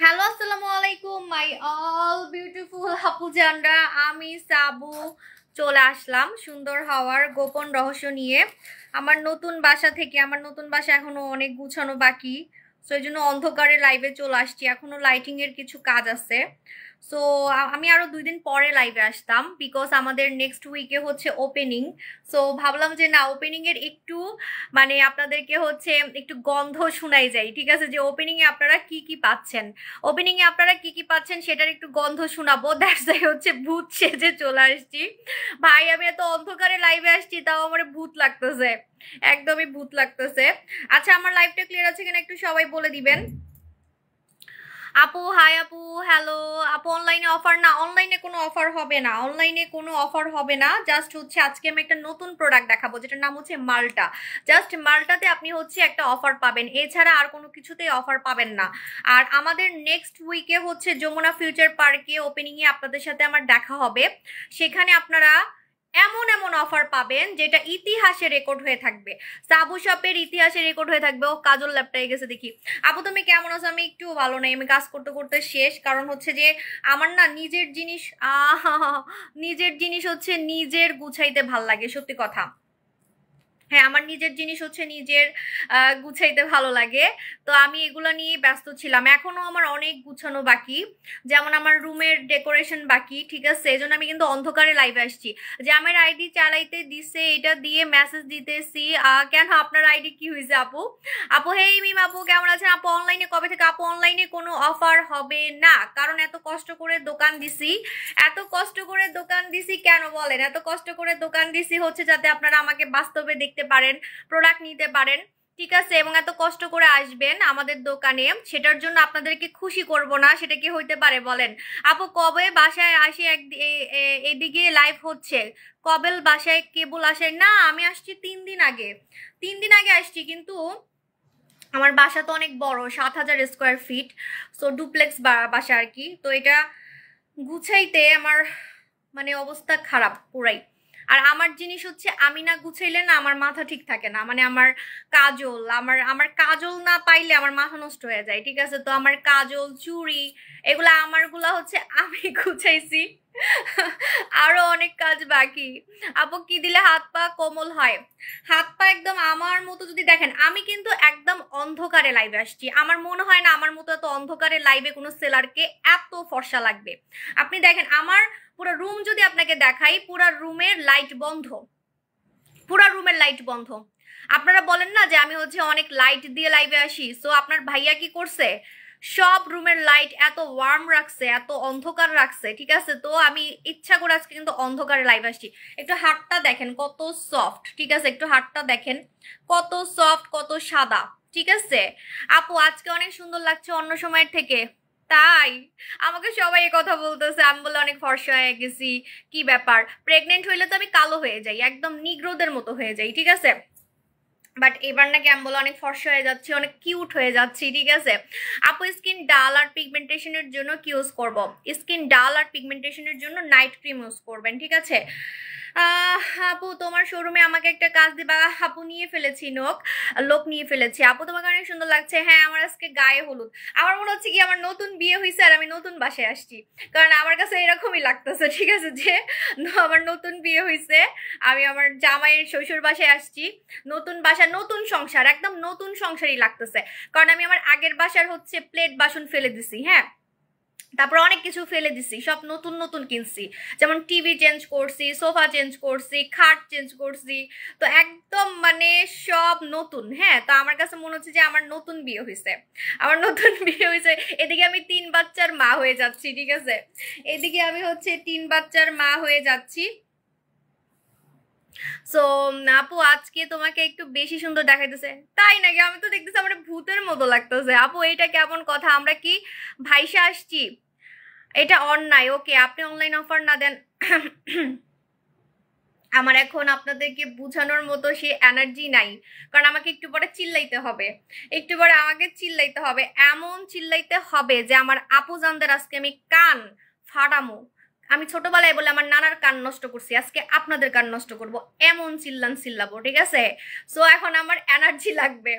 Hello, আসসালামু আলাইকুম my all beautiful হাপুজানরা। আমি সাবু চলে আসলাম সুন্দর হওয়ার গোপন রহস্য নিয়ে। আমার নতুন বাসা থেকে, আমার নতুন বাসা এখনো অনেক গুছানো বাকি, সো এই জন্য অন্ধকারে লাইভে চলে আসছি। এখনো লাইটিং এর কিছু কাজ আছে। সো আমি আরো 2 দিন পরে লাইভে আসতাম, বিকজ আমাদের নেক্সট উইকে হচ্ছে ওপেনিং। সো ভাবলাম যে না, ওপেনিং এর একটু মানে আপনাদেরকে হচ্ছে একটু গন্ধ শোনাই যায়, ঠিক আছে, যে ওপেনিং এ আপনারা কি কি পাচ্ছেন। ওপেনিং এ আপনারা কি কি পাচ্ছেন সেটার একটু গন্ধ শোনাবো। দ্যাটস হচ্ছে ভূত সেজে চলে আসছি। ভাই আমি এত অন্ধকারে লাইভে আসছি, তাও আমার ভূত লাগতেছে, একদমই ভূত লাগতেছে। আচ্ছা, আমার লাইভটা ক্লিয়ার আছে কিনা একটু সবাই বলে দিবেন। আপু হাই, আপু হ্যালো। আপু অনলাইনে অফার না, অনলাইনে কোনো অফার হবে না, অনলাইনে কোনো অফার হবে না। জাস্ট হচ্ছে আজকে আমি একটা নতুন প্রোডাক্ট দেখাবো যেটার নাম হচ্ছে মাল্টা। জাস্ট মাল্টাতে আপনি হচ্ছে একটা অফার পাবেন, এছাড়া আর কোনো কিছুতেই অফার পাবেন না। আর আমাদের নেক্সট উইকে হচ্ছে যমুনা ফিউচার পার্কে ওপেনিং এ আপনাদের সাথে আমার দেখা হবে। সেখানে আপনারা এমন এমন অফার পাবেন যেটা ইতিহাসে রেকর্ড হয়ে থাকবে, সাবু শপের ইতিহাসে রেকর্ড হয়ে থাকবে। ও কাজল ল্যাপটপে গেছে দেখি। আপু তুমি কেমন আছো? আমি একটু ভালো নাই, আমি কাজ করতে করতে শেষ। কারণ হচ্ছে যে আমার না নিজের জিনিস নিজের জিনিস হচ্ছে নিজের গুছাইতে ভাল লাগে, সত্যি কথা। হ্যাঁ, আমার নিজের জিনিস হচ্ছে নিজের গুছাইতে ভালো লাগে। তো আমি এগুলো নিয়ে ব্যস্ত ছিলাম, এখনো আমার অনেক গুছানো বাকি। যেমন আমার রুমের ডেকোরেশন বাকি, ঠিক আছে, এই জন্য আমি কিন্তু অন্ধকারে লাইভে আসছি। যে আমার আইডি চালাইতে দিছে, এটা দিয়ে মেসেজ দিতেছি। কেন আপনার আইডি কি হয়েছে আপু? আপু হেই মিম, আপু কেমন আছেন? আপু অনলাইনে কবে থেকে? আপু অনলাইনে কোনো অফার হবে না, কারণ এত কষ্ট করে দোকান দিছি। এত কষ্ট করে দোকান দিছি কেন বলেন? এত কষ্ট করে দোকান দিছি হচ্ছে যাতে আপনারা আমাকে বাস্তবে দেখতে পারেন, প্রোডাক্ট নিতে পারেন, ঠিক আছে, এবং এত কষ্ট করে আসবেন আমাদের দোকানে। সেটার জন্য আপনাদেরকে খুশি করব না, সেটা কি হইতে পারে বলেন? আপু কবে বাসায় আসি? এদিকে লাইভ হচ্ছে, কবে বাসায় কেবল আসে না? আমি আসছি 3 দিন আগে, 3 দিন আগে আসছি। কিন্তু আমার বাসা তো অনেক বড়, 7,000 স্কোয়ার ফিট। সো ডুপ্লেক্স বাসা আর কি। তো এটা গুছাইতে আমার মানে অবস্থা খারাপ পুরাই। আর আমার জিনিস হচ্ছে আমি না গুছাইলে না আমার মাথা ঠিক থাকে না। মানে আমার কাজল, আমার আমার কাজল না পাইলে আমার মাথা নষ্ট হয়ে যায়, ঠিক আছে। তো আমার কাজল, চুড়ি, এগুলা আমারগুলা হচ্ছে আমি গুছাইছি। আরো অনেক কাজ বাকি। আপু কি দিলে হাত পা কোমল হয়? হাত পা একদম আমার মতো যদি দেখেন, আমি কিন্তু একদম অন্ধকারে লাইভে আসছি। আমার মনে হয় না আমার মতো এত অন্ধকারে লাইভে কোনো সেলারকে এত ফর্সা লাগবে। আপনি দেখেন আমার পুরো রুম যদি আপনাকে দেখাই, পুরো রুমের লাইট বন্ধ, পুরো রুমের লাইট বন্ধ। আপনারা বলেন না যে আমি হচ্ছে অনেক লাইট দিয়ে লাইভে আসি, সো আপনার ভাইয়া কি করছে, সব রুমের লাইট এত ওয়ার্ম রাখছে, এত অন্ধকার রাখছে, ঠিক আছে। তো আমি ইচ্ছা করে আজকে কিন্তু অন্ধকারে লাইভ আসছি। একটু হাতটা দেখেন কত সফট, ঠিক আছে, একটু হাতটা দেখেন কত সফট, কত সাদা, ঠিক আছে। আপু আজকে অনেক সুন্দর লাগছে অন্য সময়ের থেকে। তাই আমাকে সবাই এই কথা বলতেছে, আমি বলে অনেক ফর্সা হয়ে গেছি। কি ব্যাপার, প্রেগনেন্ট হইলে তো আমি কালো হয়ে যাই, একদম নিগ্রোদের মতো হয়ে যাই, ঠিক আছে। বাট এবার নাকি আমি বলে অনেক ফর্সা হয়ে যাচ্ছি, অনেক কিউট হয়ে যাচ্ছি, ঠিক আছে। আপু স্কিন ডাল আর পিগমেন্টেশনের জন্য কি ইউজ করব? স্কিন ডাল আর পিগমেন্টেশনের জন্য নাইট ক্রিম ইউজ করবেন, ঠিক আছে। আপু তোমার শোরুমে আমাকে একটা কাজ দিবা? আপু নিয়ে ফেলেছি, লোক নিয়ে ফেলেছি। আপু তোমাকে অনেক সুন্দর লাগছে। হ্যাঁ, আমার আজকে গায়ে হলুদ। আমার মনে হচ্ছে কি আমার নতুন বিয়ে হয়েছে আর আমি নতুন বাসায় আসছি, কারণ আমার কাছে এরকমই লাগতেছে, ঠিক আছে, যে আমার নতুন বিয়ে হয়েছে, আমি আমার জামাইয়ের শ্বশুর বাসায় আসছি। নতুন বাসা, নতুন সংসার, একদম নতুন সংসারই লাগতেছে। কারণ আমি আমার আগের বাসার হচ্ছে প্লেট বাসন ফেলে দিছি, হ্যাঁ, তারপর অনেক কিছু ফেলে দিছি, সব নতুন নতুন কিনছি। যেমন টিভি চেঞ্জ করছি, সোফা চেঞ্জ করছি, খাট চেঞ্জ করছি। তো একদম মানে সব নতুন, হ্যাঁ। তো আমার কাছে মনে হচ্ছে যে আমার নতুন বিয়ে হয়েছে, আমার নতুন বিয়ে হয়েছে। এদিকে আমি 3 বাচ্চার মা হয়ে যাচ্ছি, ঠিক আছে, এদিকে আমি হচ্ছে 3 বাচ্চার মা হয়ে যাচ্ছি। সো আপু আজকে তোমাকে একটু বেশি সুন্দর দেখাইতেছে। তাই নাকি? আমি তো দেখতেছি আমার ভূতের মতো লাগতেছে। আপু এটা কেমন কথা, আমরা কি ভাইসা আসছি? এটা অন্যায়। ওকে, আপনি অনলাইন অফার না দেন। আমার এখন আপনাদেরকে বুঝানোর মতো সে এনার্জি নাই, কারণ আমাকে একটু পরে চিল্লাইতে হবে, একটু পরে আমাকে চিল্লাইতে হবে, এমন চিল্লাইতে হবে যে আমার আপুজানদের আজকে আমি কান ফাটামো। আমি ছোটবেলায় বলে আমার নানার কান নষ্ট করছি, আজকে আপনাদের কান নষ্ট করব, এমন চিল্লাবো, ঠিক আছে। সো এখন আমার এনার্জি লাগবে।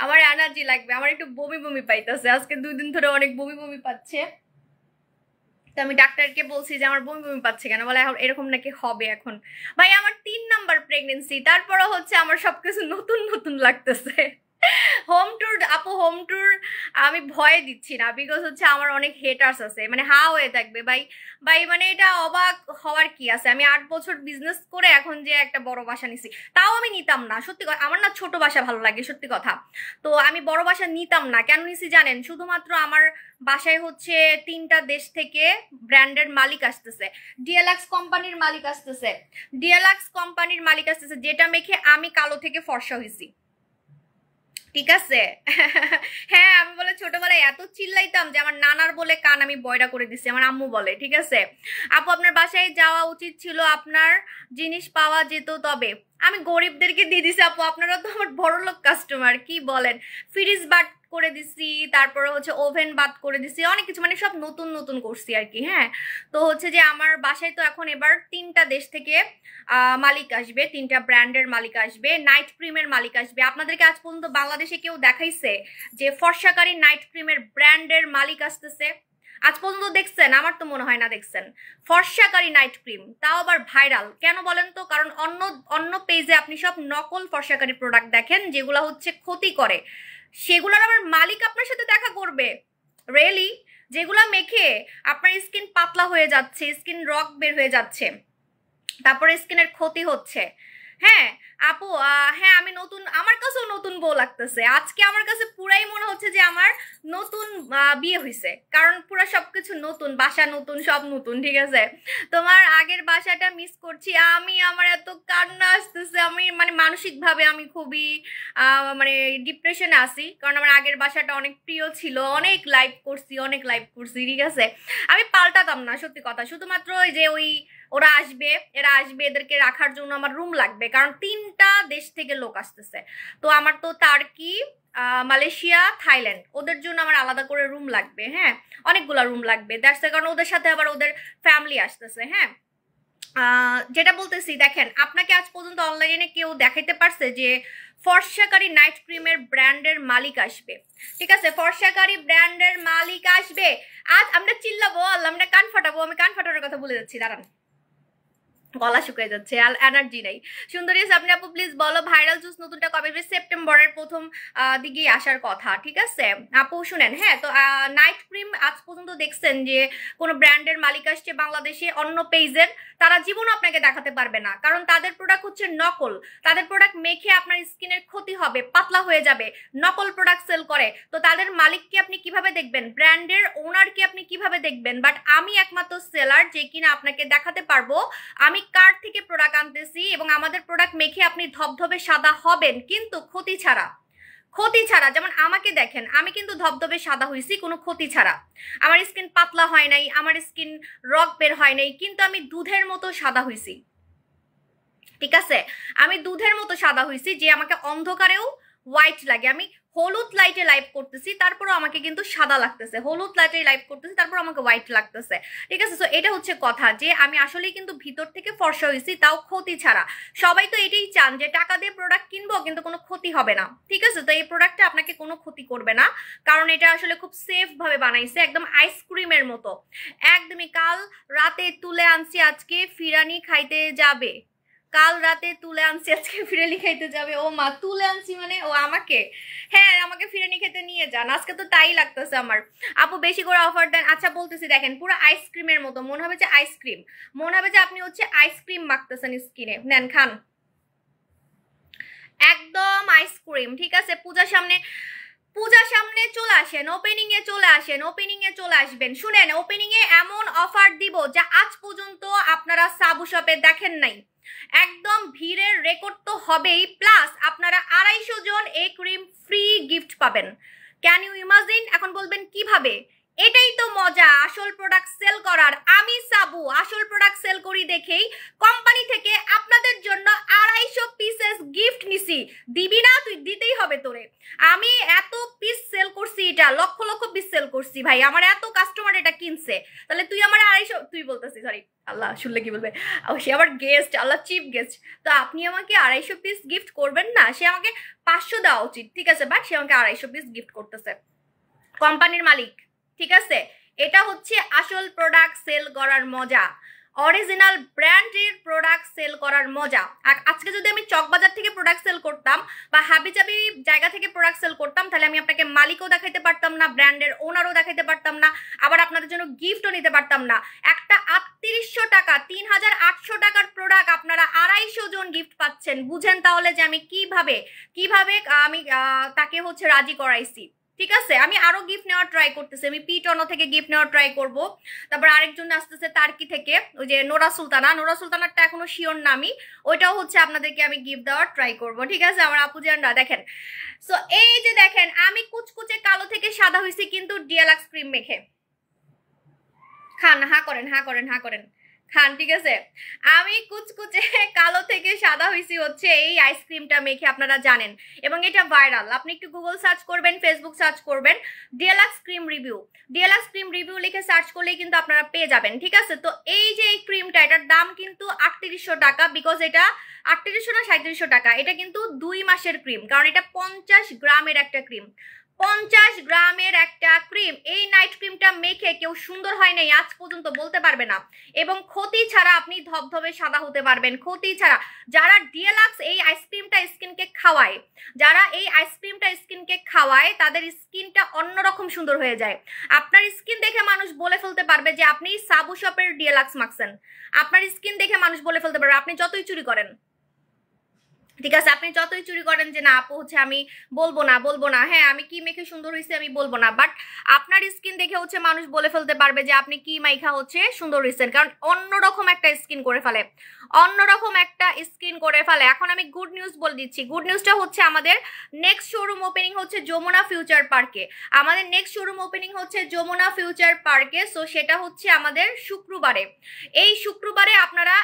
আমার এনার্জি লাগবে, আমার একটু বমি বমি পাইতেছে, আজকে 2 দিন ধরে অনেক বমি বমি পাচ্ছে। তো আমি ডাক্তারকে বলছি যে আমার বমি বমি পাচ্ছে কেন, বলে এখন এরকম নাকি হবে এখন। ভাই আমার 3 নাম্বার প্রেগনেন্সি, তারপরে হচ্ছে আমার সবকিছু নতুন নতুন লাগতেছে। হোম ট্যুর আপু, হোম ট্যুর আমি ভয়ে দিচ্ছি না, বিকজ হচ্ছে আমার অনেক হেটার্স আছে, মানে হা হয়ে থাকবে ভাই। ভাই মানে এটা অবাক হওয়ার কি আছে, আমি 8 বছর বিজনেস করে এখন যে একটা বড় বাসা নিছি, তাও আমি নিতাম না সত্যি কথা, আমার না ছোট বাসা ভালো লাগে সত্যি কথা। তো আমি বড় বাসা নিতাম না, কেন নিছি জানেন? শুধুমাত্র আমার বাসায় হচ্ছে 3টা দেশ থেকে ব্র্যান্ডের মালিক আসতেছে, ডিএলএক্স কোম্পানির মালিক আসতেছে, ডিএলএক্স কোম্পানির মালিক আসতেছে, যেটা মেখে আমি কালো থেকে ফর্সা হয়েছি, ঠিক আছে? হ্যাঁ আমি বলে ছোটবেলায় এত চিল্লাইতাম যে আমার নানার বলে কান আমি বয়রা করে দিছি, আমার আম্মু বলে, ঠিক আছে? আপু আপনার বাসায় যাওয়া উচিত ছিল, আপনার জিনিস পাওয়া যেত, তবে আমি গরিবদেরকে দিয়ে দিছি আপু, আপনারা তো আমার বড়লোক কাস্টমার, কি বলেন? ফ্রিজ বাদ করে দিছি, তারপরে হচ্ছে ওভেন বাদ করে দিছি, অনেক কিছু মানে সব নতুন নতুন করছি আর কি। হ্যাঁ তো হচ্ছে যে আমার বাসায় তো এখন এবার 3টা দেশ থেকে মালিক আসবে, 3টা ব্র্যান্ডের মালিক আসবে, নাইট ক্রিমের মালিক আসবে। আপনাদেরকে আজ পর্যন্ত বাংলাদেশে কেউ দেখাইছে যে ফর্সাকারী নাইট ক্রিমের ব্র্যান্ডের মালিক আসতেছে? আজ পর্যন্ত দেখছেন? আমার তো মনে হয় না দেখছেন। ফর্সাকারী নাইট ক্রিম, তাও আবার ভাইরাল, কেন বলেন তো? কারণ অন্য অন্য পেজে আপনি সব নকল ফর্সাকারী প্রোডাক্ট দেখেন যেগুলো হচ্ছে ক্ষতি করে, সেগুলোর আবার মালিক আপনার সাথে দেখা করবে? রিয়েলি? যেগুলা মেখে আপনার স্কিন পাতলা হয়ে যাচ্ছে, স্কিন রক বের হয়ে যাচ্ছে, তারপরে স্কিনের ক্ষতি হচ্ছে। হ্যাঁ আপু হ্যাঁ আমি নতুন, আমার কাছেও নতুন বউ লাগতেছে আজকে, আমার কাছে পুরাই মনে হচ্ছে যে আমার নতুন বিয়ে হয়েছে, কারণ পুরো সবকিছু নতুন, বাসা নতুন, সব নতুন, ঠিক আছে? তোমার আগের বাসাটা মিস করছি আমি, আমার এত কান্না আসতেছে, আমি মানে মানসিক ভাবে আমি খুবই মানে ডিপ্রেশনে আছি, কারণ আমার আগের বাসাটা অনেক প্রিয় ছিল, অনেক লাইভ করছি, অনেক লাইভ করছি, ঠিক আছে? আমি পাল্টাতাম না সত্যি কথা, শুধুমাত্র ওই যে ওই ওরা আসবে, এরা আসবে, এদেরকে রাখার জন্য আমার রুম লাগবে, কারণ 3টা দেশ থেকে লোক আসতেছে। তো আমার তো টার্কি, মালয়েশিয়া, থাইল্যান্ড, ওদের জন্য আমার আলাদা করে রুম লাগবে। হ্যাঁ অনেকগুলা রুম লাগবে, দ্যাটস কারণ ওদের সাথে আবার ওদের ফ্যামিলি আসতেছে। হ্যাঁ যেটা বলতেছি, দেখেন আপনাকে আজ পর্যন্ত অনলাইনে কেউ দেখাইতে পারছে যে ফর্সাকারী নাইট ক্রিমের ব্র্যান্ডের মালিক আসবে? ঠিক আছে, ফর্সাকারী ব্র্যান্ডের মালিক আসবে। আজ আমরা চিল্লাবো, আল্লাহ আমরা কান ফাটাবো, আমি কান ফাটানোর কথা বলে যাচ্ছি, দাঁড়ান গলা শুকিয়ে যাচ্ছে, এনার্জি নাই। সুন্দরী আপনি আপু প্লিজ বলো ভাইরাল জুস নতুনটা কবে? সেপ্টেম্বরের প্রথম দিকেই আসার কথা, ঠিক আছে আপু? শুনেন, হ্যাঁ তো নাইট ক্রিম আজ পর্যন্ত দেখছেন যে কোনো ব্র্যান্ডের মালিক আসছে বাংলাদেশে অন্য পেজের? তারা জীবনও আপনাকে দেখাতে পারবে না, কারণ তাদের প্রোডাক্ট হচ্ছে নকল, তাদের প্রোডাক্ট মেখে আপনার স্কিনের ক্ষতি হবে, পাতলা হয়ে যাবে, নকল প্রোডাক্ট সেল করে। তো তাদের মালিককে আপনি কিভাবে দেখবেন? ব্র্যান্ডের ওনারকে আপনি কিভাবে দেখবেন? বাট আমি একমাত্র সেলার যে কিনা আপনাকে দেখাতে পারবো আমি কার থেকে প্রোডাক্ট আনতেছি, এবং আমাদের প্রোডাক্ট মেখে আপনি ধবধবে সাদা হবেন, কিন্তু ক্ষতি ছাড়া, ক্ষতি ছাড়া। যেমন আমাকে দেখেন, আমি কিন্তু ধবধবে সাদা হয়েছি কোনো ক্ষতি ছাড়া, আমার স্কিন পাতলা হয় নাই, আমার স্কিন রক বের হয় নাই, কিন্তু আমি দুধের মতো সাদা হয়েছি, ঠিক আছে? আমি দুধের মতো সাদা হয়েছি, যে আমাকে অন্ধকারেও হোয়াইট লাগে। আমি হলুদ লাইটে লাইভ করতেছি, তারপরও আমাকে কিন্তু সাদা লাগতেছে, হলুদ লাইটে লাইভ করতেছি, তারপর আমাকে হোয়াইট লাগতেছে, ঠিক আছে? তো এটা হচ্ছে কথা, যে আমি আসলেই কিন্তু ভিতর থেকে ফর্সা হয়েছি, তাও ক্ষতি ছাড়া। সবাই তো এটাই চান যে টাকা দিয়ে প্রোডাক্ট কিনবো কিন্তু কোনো ক্ষতি হবে না, ঠিক আছে? তো এই প্রোডাক্টটা আপনাকে কোনো ক্ষতি করবে না, কারণ এটা আসলে খুব সেফ ভাবে বানাইছে, একদম আইসক্রিমের মতো, একদমই। কাল রাতে তুলে আনছি, আজকে ফিরানি খাইতে যাবে, কাল রাতে তুলে আনছি, আজকে ফিরানি খাইতে যাবে। ও মা, তুলে আনছি মানে ও আমাকে? হ্যাঁ আমাকে ফিরানি খেতে নিয়ে যান, আজকে তো তাই লাগতেছে আমার। আপু বেশি করে অফার দেন। আচ্ছা বলতেছি, দেখেন পুরো আইসক্রিমের মতো, মনে হবে যে আইসক্রিম, মনে হবে যে আপনি হচ্ছে আইসক্রিম মাখতেছেন স্কিনে, নেন খান, একদম আইসক্রিম, ঠিক আছে? পূজার সামনে চলে আসেন, ওপেনিং এ চলে আসেন, ওপেনিং এ চলে আসবেন। শুনেন, ওপেনিং এ এমন অফার দিব যা আজ পর্যন্ত আপনারা সাবু শপে দেখেন নাই, একদম ভিড়ের রেকর্ড তো হবেই, প্লাস আপনারা 250 জন এই ক্রিম ফ্রি গিফট পাবেন। Can you imagine? এখন বলবেন কিভাবে? এটাই তো মজা আসল প্রোডাক্ট সেল করার। আমি সাবু আসল প্রোডাক্ট সেল করি দেখেই কোম্পানি থেকে আপনাদের জন্য 250 পিসেস গিফট নিছি। দিবি না? তুই দিতেই হবে তোরে। আমি এত পিস সেল করছি এটা লক্ষ লক্ষ পিস সেল করছি ভাই, আমার এত কাস্টমার এটা কিনছে, তাহলে তুই আমার 250, তুই বলতেছি সরি আল্লাহ শুনলে কি বলবে, সে আবার গেস্ট, আল্লাহ চিফ গেস্ট, তো আপনি আমাকে 250 পিস গিফট করবেন না? সে আমাকে 500 দেওয়া উচিত, ঠিক আছে, বাট সে আমাকে 250 পিস গিফট করতেছে, কোম্পানির মালিক, ঠিক আছে। এটা হচ্ছে আসল প্রোডাক্ট সেল করার মজা, অরিজিনাল ব্র্যান্ডের প্রোডাক্ট সেল করার মজা। আজকে যদি আমি চকবাজার থেকে প্রোডাক্ট সেল করতাম বা হাবিজাবি জায়গা থেকে প্রোডাক্ট সেল করতাম, তাহলে আমি আপনাকে মালিকও দেখাইতে পারতাম না, ব্র্যান্ডের ওনারও দেখাইতে পারতাম না, আবার আপনাদের জন্য গিফটও নিতে পারতাম না। একটা 3800 টাকা 3800 টাকার প্রোডাক্ট আপনারা 250 জন গিফট পাচ্ছেন। বুঝেন তাহলে যে আমি কিভাবে আমি তাকে হচ্ছে রাজি করাইছি, ঠিক আছে। আমি আরো গিফট নেওয়ার ট্রাই করতেছি, আমি পিটনো থেকে গিফট নেওয়ার ট্রাই করব, তারপর আরেকজন আসতেছে তার্কি থেকে, ওই যে নোরা সুলতানারটা এখনো শিওর না আমি, ওইটাও হচ্ছে আপনাদেরকে আমি গিফট দেওয়ার ট্রাই করব, ঠিক আছে আমার আপু জানরা। দেখেন, সো এই যে দেখেন আমি কুচকুচে কালো থেকে সাদা হয়েছি কিন্তু ডিএলএক্স ক্রিম মেখে। খান, হা করেন খান, ঠিক আছে। আমি কুচকুচে কালো থেকে সাদা হয়েছি হচ্ছে এই আইসক্রিমটা মেখে, আপনারা জানেন, এবং এটা ভাইরাল। আপনি একটু গুগল সার্চ করবেন, ফেসবুক সার্চ করবেন, ডিএলএক্স ক্রিম রিভিউ লিখে সার্চ করলেই কিন্তু আপনারা পেয়ে যাবেন, ঠিক আছে। তো এই যে এই ক্রিমটা, এটার দাম কিন্তু 3800 টাকা, বিকজ এটা 3800 না 3700 টাকা, এটা কিন্তু 2 মাসের ক্রিম, কারণ এটা 50 গ্রামের একটা ক্রিম, 50 গ্রামের একটা ক্রিম। এই নাইট ক্রিমটা মেখে কেউ সুন্দর হয় নাই আজ পর্যন্ত বলতে পারবে না, এবং ক্ষতি ছাড়া আপনি ধবধবে সাদা হতে পারবেন, ক্ষতি ছাড়া। যারা ডিএলএক্স এই আইসক্রিমটা স্কিনকে খাওয়ায় তাদের স্কিনটা অন্যরকম সুন্দর হয়ে যায়। আপনার স্কিন দেখে মানুষ বলে ফেলতে পারবে যে আপনি সাবু শপের ডিএলএক্স মাখছেন, আপনার স্কিন দেখে মানুষ বলে ফেলতে পারবে, আপনি যতই চুরি করেন, ঠিক আছে, আপনি যতই চুরি করেন যে না আপু হচ্ছে আমি বলবো না, হ্যাঁ আমি কি মেখে সুন্দর হয়েছে আমি বলবো না, বাট আপনার স্কিন দেখে হচ্ছে মানুষ বলে ফেলতে পারবে যে আপনি কি মাইখা হচ্ছে সুন্দর হয়েছেন, কারণ অন্যরকম একটা স্কিন করে ফেলে, এখন আমি গুড নিউজ বলে দিচ্ছি। গুড নিউজটা হচ্ছে আমাদের নেক্সট শোরুম ওপেনিং হচ্ছে যমুনা ফিউচার পার্কে, সো সেটা হচ্ছে আমাদের শুক্রবারে। এই শুক্রবারে আপনারা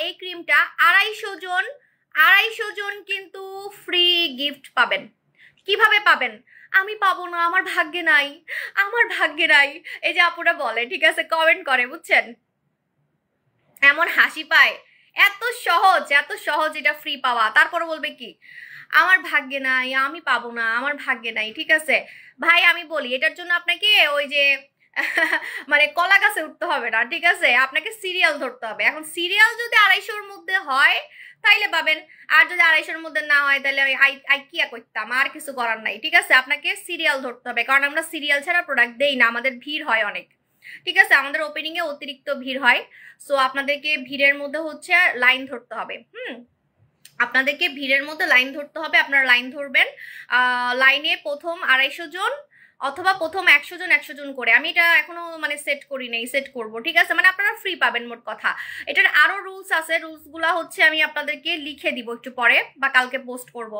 এই ক্রিমটা 250 জন কিন্তু ফ্রি গিফট পাবেন। কিভাবে পাবেন? আমি পাবো না, আমার ভাগ্যে নাই। এই যে আপুরা বলে, ঠিক আছে, কমেন্ট করে, বুঝছেন, এমন হাসি পায়, এত সহজ এটা ফ্রি পাওয়া, তারপর বলবে কি আমার ভাগ্যে নাই, আমি পাবো না, আমার ভাগ্যে নাই, ঠিক আছে ভাই। আমি বলি এটার জন্য আপনাকে ওই যে মানে কলা গাছে উঠতে হবে না, ঠিক আছে, আপনাকে সিরিয়াল ধরতে হবে। এখন সিরিয়াল যদি 250-র মধ্যে হয় তাইলে পাবেন, আর যদি 250-র মধ্যে না হয় তাহলে আই কি করতাম, আর কিছু করার নাই, ঠিক আছে। আপনাকে সিরিয়াল ধরতে হবে, কারণ আমরা সিরিয়াল ছাড়া প্রোডাক্ট দেই না, আমাদের ভিড় হয় অনেক, ঠিক আছে, আমাদের ওপেনিং এ অতিরিক্ত ভিড় হয়, সো আপনাদেরকে ভিড়ের মধ্যে হচ্ছে লাইন ধরতে হবে। আপনাদেরকে ভিড়ের মধ্যে লাইন ধরতে হবে, আপনারা লাইন ধরবেন, লাইনে প্রথম 250 জন অথবা প্রথম 100 জন করে। আমি এটা এখনো মানে সেট করি নাই, সেট করব, ঠিক আছে, মানে আপনারা ফ্রি পাবেন মোট কথা। এটার আরো রুলস আছে, রুলসগুলো হচ্ছে আমি আপনাদেরকে লিখে দিব একটু পরে বা কালকে পোস্ট করব।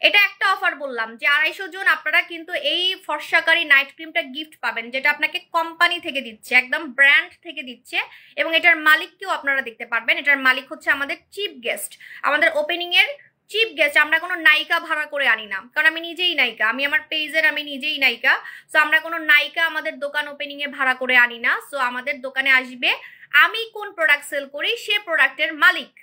এটা একটা অফার বললাম যে 250 জন আপনারা কিন্তু এই ফর্সাকারী নাইট ক্রিমটা গিফট পাবেন, যেটা আপনাকে কোম্পানি থেকে দিচ্ছে, একদম ব্র্যান্ড থেকে দিচ্ছে, এবং এটার মালিককেও আপনারা দেখতে পারবেন। এটার মালিক হচ্ছে আমাদের চিফ গেস্ট, আমাদের ওপেনিং এর চিফ গেস্ট। আমরা কোনো নায়িকা ভাড়া করে আনি না, কারণ আমি নিজেই নায়িকা, আমি আমার পেজের আমি নিজেই নায়িকা, সো আমরা কোনো নায়িকা আমাদের দোকান ওপেনিং এ ভাড়া করে আনি না। সো আমাদের দোকানে আসবে আমি কোন প্রোডাক্ট সেল করি সে প্রোডাক্টের মালিক,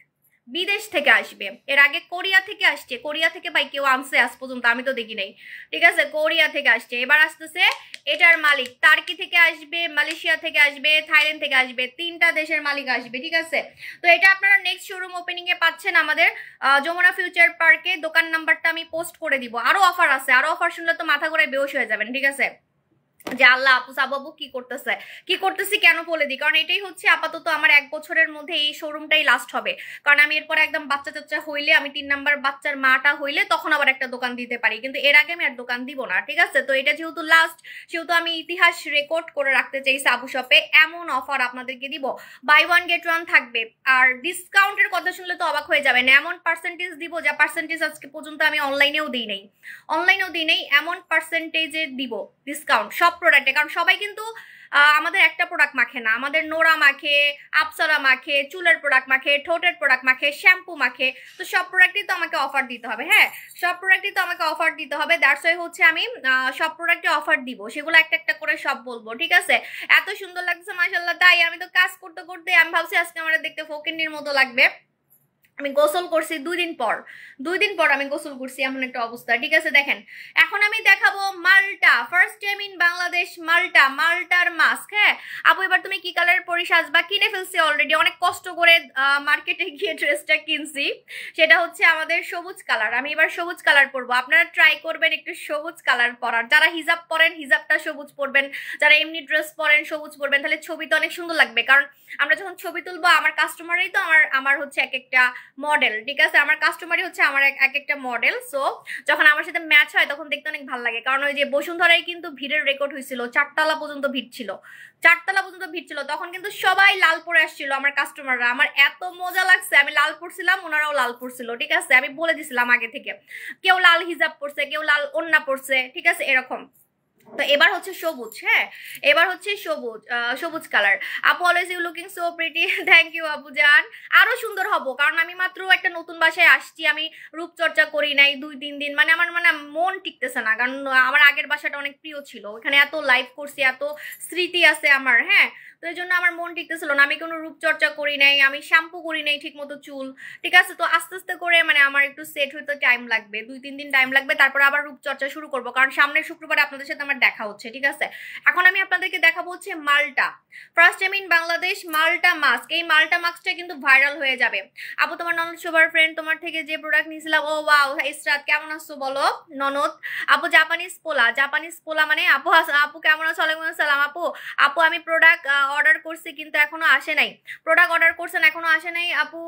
বিদেশ থেকে আসবে। এর আগে কোরিয়া থেকে আসছে, কোরিয়া থেকে ভাই কেউ আনছে আজ পর্যন্ত আমি তো দেখি নাই, ঠিক আছে, কোরিয়া থেকে আসছে। এবার আসতেছে এটার মালিক টার্কি থেকে আসবে, মালয়েশিয়া থেকে আসবে, থাইল্যান্ড থেকে আসবে, 3টা দেশের মালিক আসবে, ঠিক আছে। তো এটা আপনারা নেক্সট শোরুম ওপেনিং এ পাচ্ছেন আমাদের যমুনা ফিউচার পার্কে। দোকান নাম্বারটা আমি পোস্ট করে দিব। আরো অফার আছে, আরো অফার শুনলে তো মাথা ঘুরে বেহুশ হয়ে যাবেন, ঠিক আছে, যে আল্লাহ আপু সাবাবু কি করতেছি কেন বলে দিই, কারণ এটাই হচ্ছে আপাতত আমার 1 বছরের মধ্যে এই শোরুমটাই লাস্ট হবে, কারণ আমি এরপর একদম বাচ্চা হইলে, আমি 3 নাম্বার বাচ্চার মাটা হইলে তখন আবার একটা দোকান দিতে পারি, কিন্তু এর আগে আমি আর দোকান দিব না, ঠিক আছে। তো এটা যেহেতু লাস্ট, সেহেতু আমি ইতিহাস রেকর্ড করে রাখতে চাই সাবু শপে। এমন অফার আপনাদেরকে দিব, বাই 1 গেট 1 থাকবে, আর ডিসকাউন্টের কথা শুনলে তো অবাক হয়ে যাবেন, এমন পার্সেন্টেজ দিব যা পার্সেন্টেজ আজকে পর্যন্ত আমি অনলাইনেও দিই নাই, এমন পার্সেন্টেজে দিব ডিসকাউন্ট। সব প্রোডাক্টে, কারণ সবাই কিন্তু আমাদের একটা প্রোডাক্ট মাখে না, আমাদের নোরা মাখে, আপসারা মাখে, চুলের প্রোডাক্ট মাখে, ঠোঁটের প্রোডাক্ট মাখে, শ্যাম্পু মাখে। তো সব প্রোডাক্টই তো আমাকে অফার দিতে হবে। হ্যাঁ, সব প্রোডাক্টই তো আমাকে অফার দিতে হবে। দ্যাটস ওয়াই হচ্ছে আমি সব প্রোডাক্টে অফার দিব, সেগুলো একটা একটা করে সব বলবো, ঠিক আছে? এত সুন্দর লাগছে মাশাআল্লাহ। তাই আমি তো কাজ করতে করতে আমি ভাবছি আজকে আমার দেখতে ফকিন্নির মতো লাগবে। আমি গোসল করছি 2 দিন পর আমি গোসল করছি, এমন একটা অবস্থা, ঠিক আছে? দেখেন এখন আমি দেখাবো Malta, first time in Bangladesh মাল্টার মাস্ক। হ্যাঁ আপু, এবার তুমি কি কালারের পরি সাজবা? কিনে ফেলছি অলরেডি, অনেক কষ্ট করে মার্কেটে গিয়ে ড্রেসটা কিনছি। সেটা হচ্ছে আমাদের সবুজ কালার। আমি এবার সবুজ কালার পরবো, আপনারা ট্রাই করবেন একটু সবুজ কালার পরার। যারা হিজাব পরেন হিজাবটা সবুজ পরবেন, যারা এমনি ড্রেস পরেন সবুজ পরবেন, তাহলে ছবিতে অনেক সুন্দর লাগবে। কারণ আমরা যখন ছবি তুলবো, আমার কাস্টমারই তো আমার হচ্ছে এক একটা মডেল, ঠিক আছে? আমার কাস্টমারই হচ্ছে আমার এক একটা মডেল। সো যখন আমার সাথে ম্যাচ হয় তখন দেখতে অনেক ভালো লাগে। কারণ ওই যে বসুন্ধরায় কিন্তু ভিড়ের রেকর্ড হয়েছিল, 4 তলা পর্যন্ত ভিড় ছিল, 4 তলা পর্যন্ত ভিড় ছিল। তখন কিন্তু সবাই লাল পরে আসছিল আমার কাস্টমাররা। আমার এত মজা লাগছে, আমি লাল পরছিলাম, ওনারাও লাল পরছিল, ঠিক আছে? আমি বলে দিছিলাম আগে থেকে, কেউ লাল হিজাব পরছে, কেউ লাল ওড়না পরছে, ঠিক আছে? এরকম। তো এবার হচ্ছে সবুজ। হ্যাঁ এবার হচ্ছে সবুজ কালার। আপু always you looking so pretty. Thank you আপু জান। আরো সুন্দর হব, কারণ আমি মাত্র একটা নতুন বাসায় আসছি, আমি রূপচর্চা করি নাই 2-3 দিন। মানে আমার মন টিকতেছে না, কারণ আমার আগের বাসাটা অনেক প্রিয় ছিল, ওখানে এত লাইভ করছি, এত স্মৃতি আছে আমার। হ্যাঁ তো এই জন্য আমার মন টিকতেছিল না, আমি কোনো রূপচর্চা করি নাই, আমি শ্যাম্পু করি নাই ঠিক মতো চুল, ঠিক আছে? তো আস্তে আস্তে করে আমার একটু সেট হইতে টাইম লাগবে, 2-3 দিন টাইম লাগবে, তারপর আবার রূপচর্চা শুরু করবো, কারণ সামনের শুক্রবারে আপনাদের সাথে আমার দেখা হচ্ছে, ঠিক আছে? এখন আমি আপনাদেরকে দেখাবো হচ্ছে Malta, first time in Bangladesh Malta mask. এই মাল্টা মাস্কটা কিন্তু ভাইরাল হয়ে যাবে। আপু তোমার ননদ শোভার ফ্রেন্ড তোমার থেকে যে প্রোডাক্ট নিয়েছিলাম, ও ওয়াও ইসরাত কেমন আছো বলো ননদ। আপু জাপানিজ পোলা মানে আপু কেমন আছো? ওয়ালাইকুম আসসালাম আপু। আপু আমি প্রোডাক্ট অর্ডার করছি কিন্তু এখনো আসে নাই। প্রোডাক্ট অর্ডার করছেন এখনো আসে নাই আপু?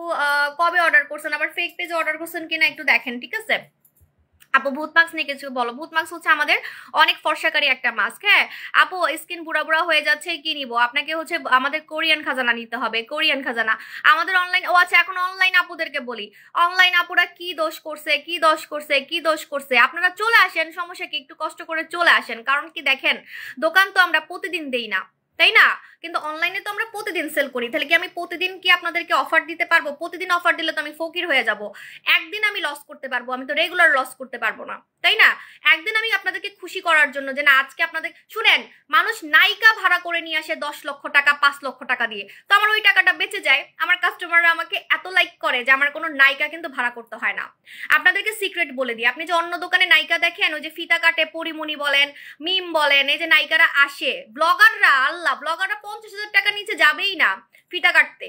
কবে অর্ডার করছেন? আবার ফেক পেজে অর্ডার করছেন কিনা একটু দেখেন, ঠিক আছে? আপু ভূত মাস্ক নিয়ে কিছু বলো। ভূত মাস্ক হচ্ছে আমাদের অনেক ফর্সাকারী একটা মাস্ক। হ্যাঁ আপু স্কিন বুড়া বুড়া হয়ে যাচ্ছে, কি নিব? আপনাকে হচ্ছে আমাদের কোরিয়ান খাজানা নিতে হবে, কোরিয়ান খাজানা আমাদের অনলাইন। ও আচ্ছা, এখন অনলাইন আপুদেরকে বলি, অনলাইন আপুরা কি দোষ করছে, আপনারা চলে আসেন, সমস্যা কি? একটু কষ্ট করে চলে আসেন, কারণ কি দেখেন দোকান তো আমরা প্রতিদিন দেই না, তাই না? কিন্তু অনলাইনে তো আমরা প্রতিদিন সেল করি, তাহলে কি আমি প্রতিদিন কি আপনাদেরকে অফার দিতে পারবো? প্রতিদিন অফার দিলে তো আমি ফকির হয়ে যাব। একদিন আমি লস করতে পারবো, আমি তো রেগুলার লস করতে পারবো না, তাই না? একদিন আমি আপনাদেরকে খুশি করার জন্য, যে না আজকে আপনাদের শুনেন, মানুষ নায়িকা ভাড়া করে নিয়ে আসে 10 লক্ষ টাকা 5 লক্ষ টাকা দিয়ে, তো আমার ওই টাকাটা বেঁচে যায়। আমার কাস্টমাররা আমাকে এত লাইক করে যে আমার কোনো নায়িকা কিন্তু ভাড়া করতে হয় না। আপনাদেরকে সিক্রেট বলে দিই, আপনি যে অন্য দোকানে নায়িকা দেখেন, ওই যে ফিতা কাটে পরিমণি বলেন, মিম বলেন, এই যে নায়িকারা আসে, ব্লগাররা, আল্লাহ ব্লগাররা 50,000 টাকা নিচে যাবেই না ফিতা কাটতে,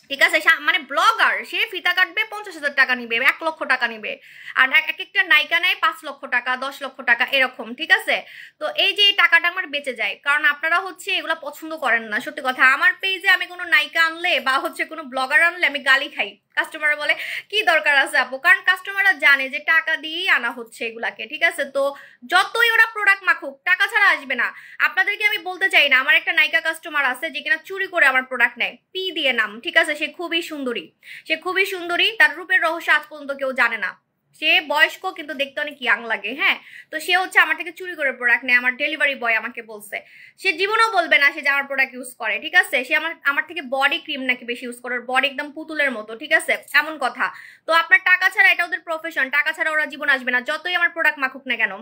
ঠিক আছে? মানে ব্লগার সে ফিতা কাটবে 50,000 টাকা নিবে, 1 লক্ষ টাকা নিবে, আর এক একটা নায়িকা নেয় 5 লক্ষ টাকা 10 লক্ষ টাকা এরকম, ঠিক আছে? তো এই যে এই টাকাটা আমার বেঁচে যায়, কারণ আপনারা হচ্ছে এগুলো পছন্দ করেন না। সত্যি কথা, আমার পেজে আমি কোনো নায়িকা আনলে বা হচ্ছে কোনো ব্লগার আনলে আমি গালি খাই, কাস্টমাররা বলে কি দরকার আছে আপু, কারণ কাস্টমাররা জানে যে টাকা দিয়েই আনা হচ্ছে এগুলাকে, ঠিক আছে? তো যতই ওরা প্রোডাক্ট মাখুক টাকা ছাড়া আসবে না। আপনাদেরকে আমি বলতে চাই না, আমার একটা নায়িকা কাস্টমার আছে যে কিনা চুরি করে আমার প্রোডাক্ট নেয়, পি দিয়ে নাম, ঠিক আছে? সে খুবই সুন্দরী, তার রূপের রহস্য আজ পর্যন্ত কেউ জানে না। সে বয়স্ক কিন্তু দেখতে অনেক ইয়াং লাগে। হ্যাঁ তো সে হচ্ছে আমার থেকে চুরি করে প্রোডাক্ট নেয়, আমার ডেলিভারি বয় আমাকে বলছে, সে জীবনেও বলবে না সে যে আমার প্রোডাক্ট ইউজ করে, ঠিক আছে? সে আমার থেকে বডি ক্রিম নাকি বেশি ইউজ করে, বডি একদম পুতুলের মতো, ঠিক আছে? এমন কথা। তো আপনার টাকা ছাড়া, এটা ওদের প্রফেশন, টাকা ছাড়া ওরা জীবন আসবে না, যতই আমার প্রোডাক্ট মাখুক না কেন।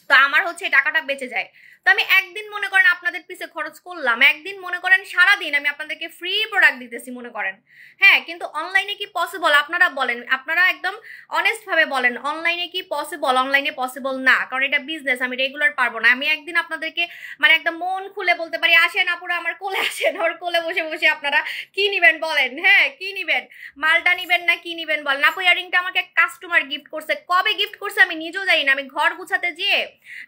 তো আমার হচ্ছে এই টাকাটা বেঁচে যায়। তো আমি একদিন মনে করেন আপনাদের পিছে খরচ করলাম, একদিন মনে করেন সারাদিন আমি আপনাদেরকে ফ্রি প্রোডাক্ট দিতেছি মনে করেন। হ্যাঁ কিন্তু অনলাইনে কি পসিবল? আপনারা বলেন, আপনারা একদম অনেস্ট ভাবে বলেন, অনলাইনে কি পসিবল? অনলাইনে পসিবল না, কারণ এটা বিজনেস, আমি রেগুলার পারবো না। আমি একদিন আপনাদেরকে মানে একদম মন খুলে বলতে পারি, আসেন আপুরা আমার কোলে আসেন, ওর কোলে বসে বসে আপনারা কি নিবেন বলেন? হ্যাঁ কি নিবেন? মালটা নিবেন না কি নিবেন বলেন? আপু ইয়ারিংটা আমাকে কাস্টমার গিফট করছে, কবে গিফট করছে আমি নিজেও জানি না। আমি ঘর গুছাতে যেয়ে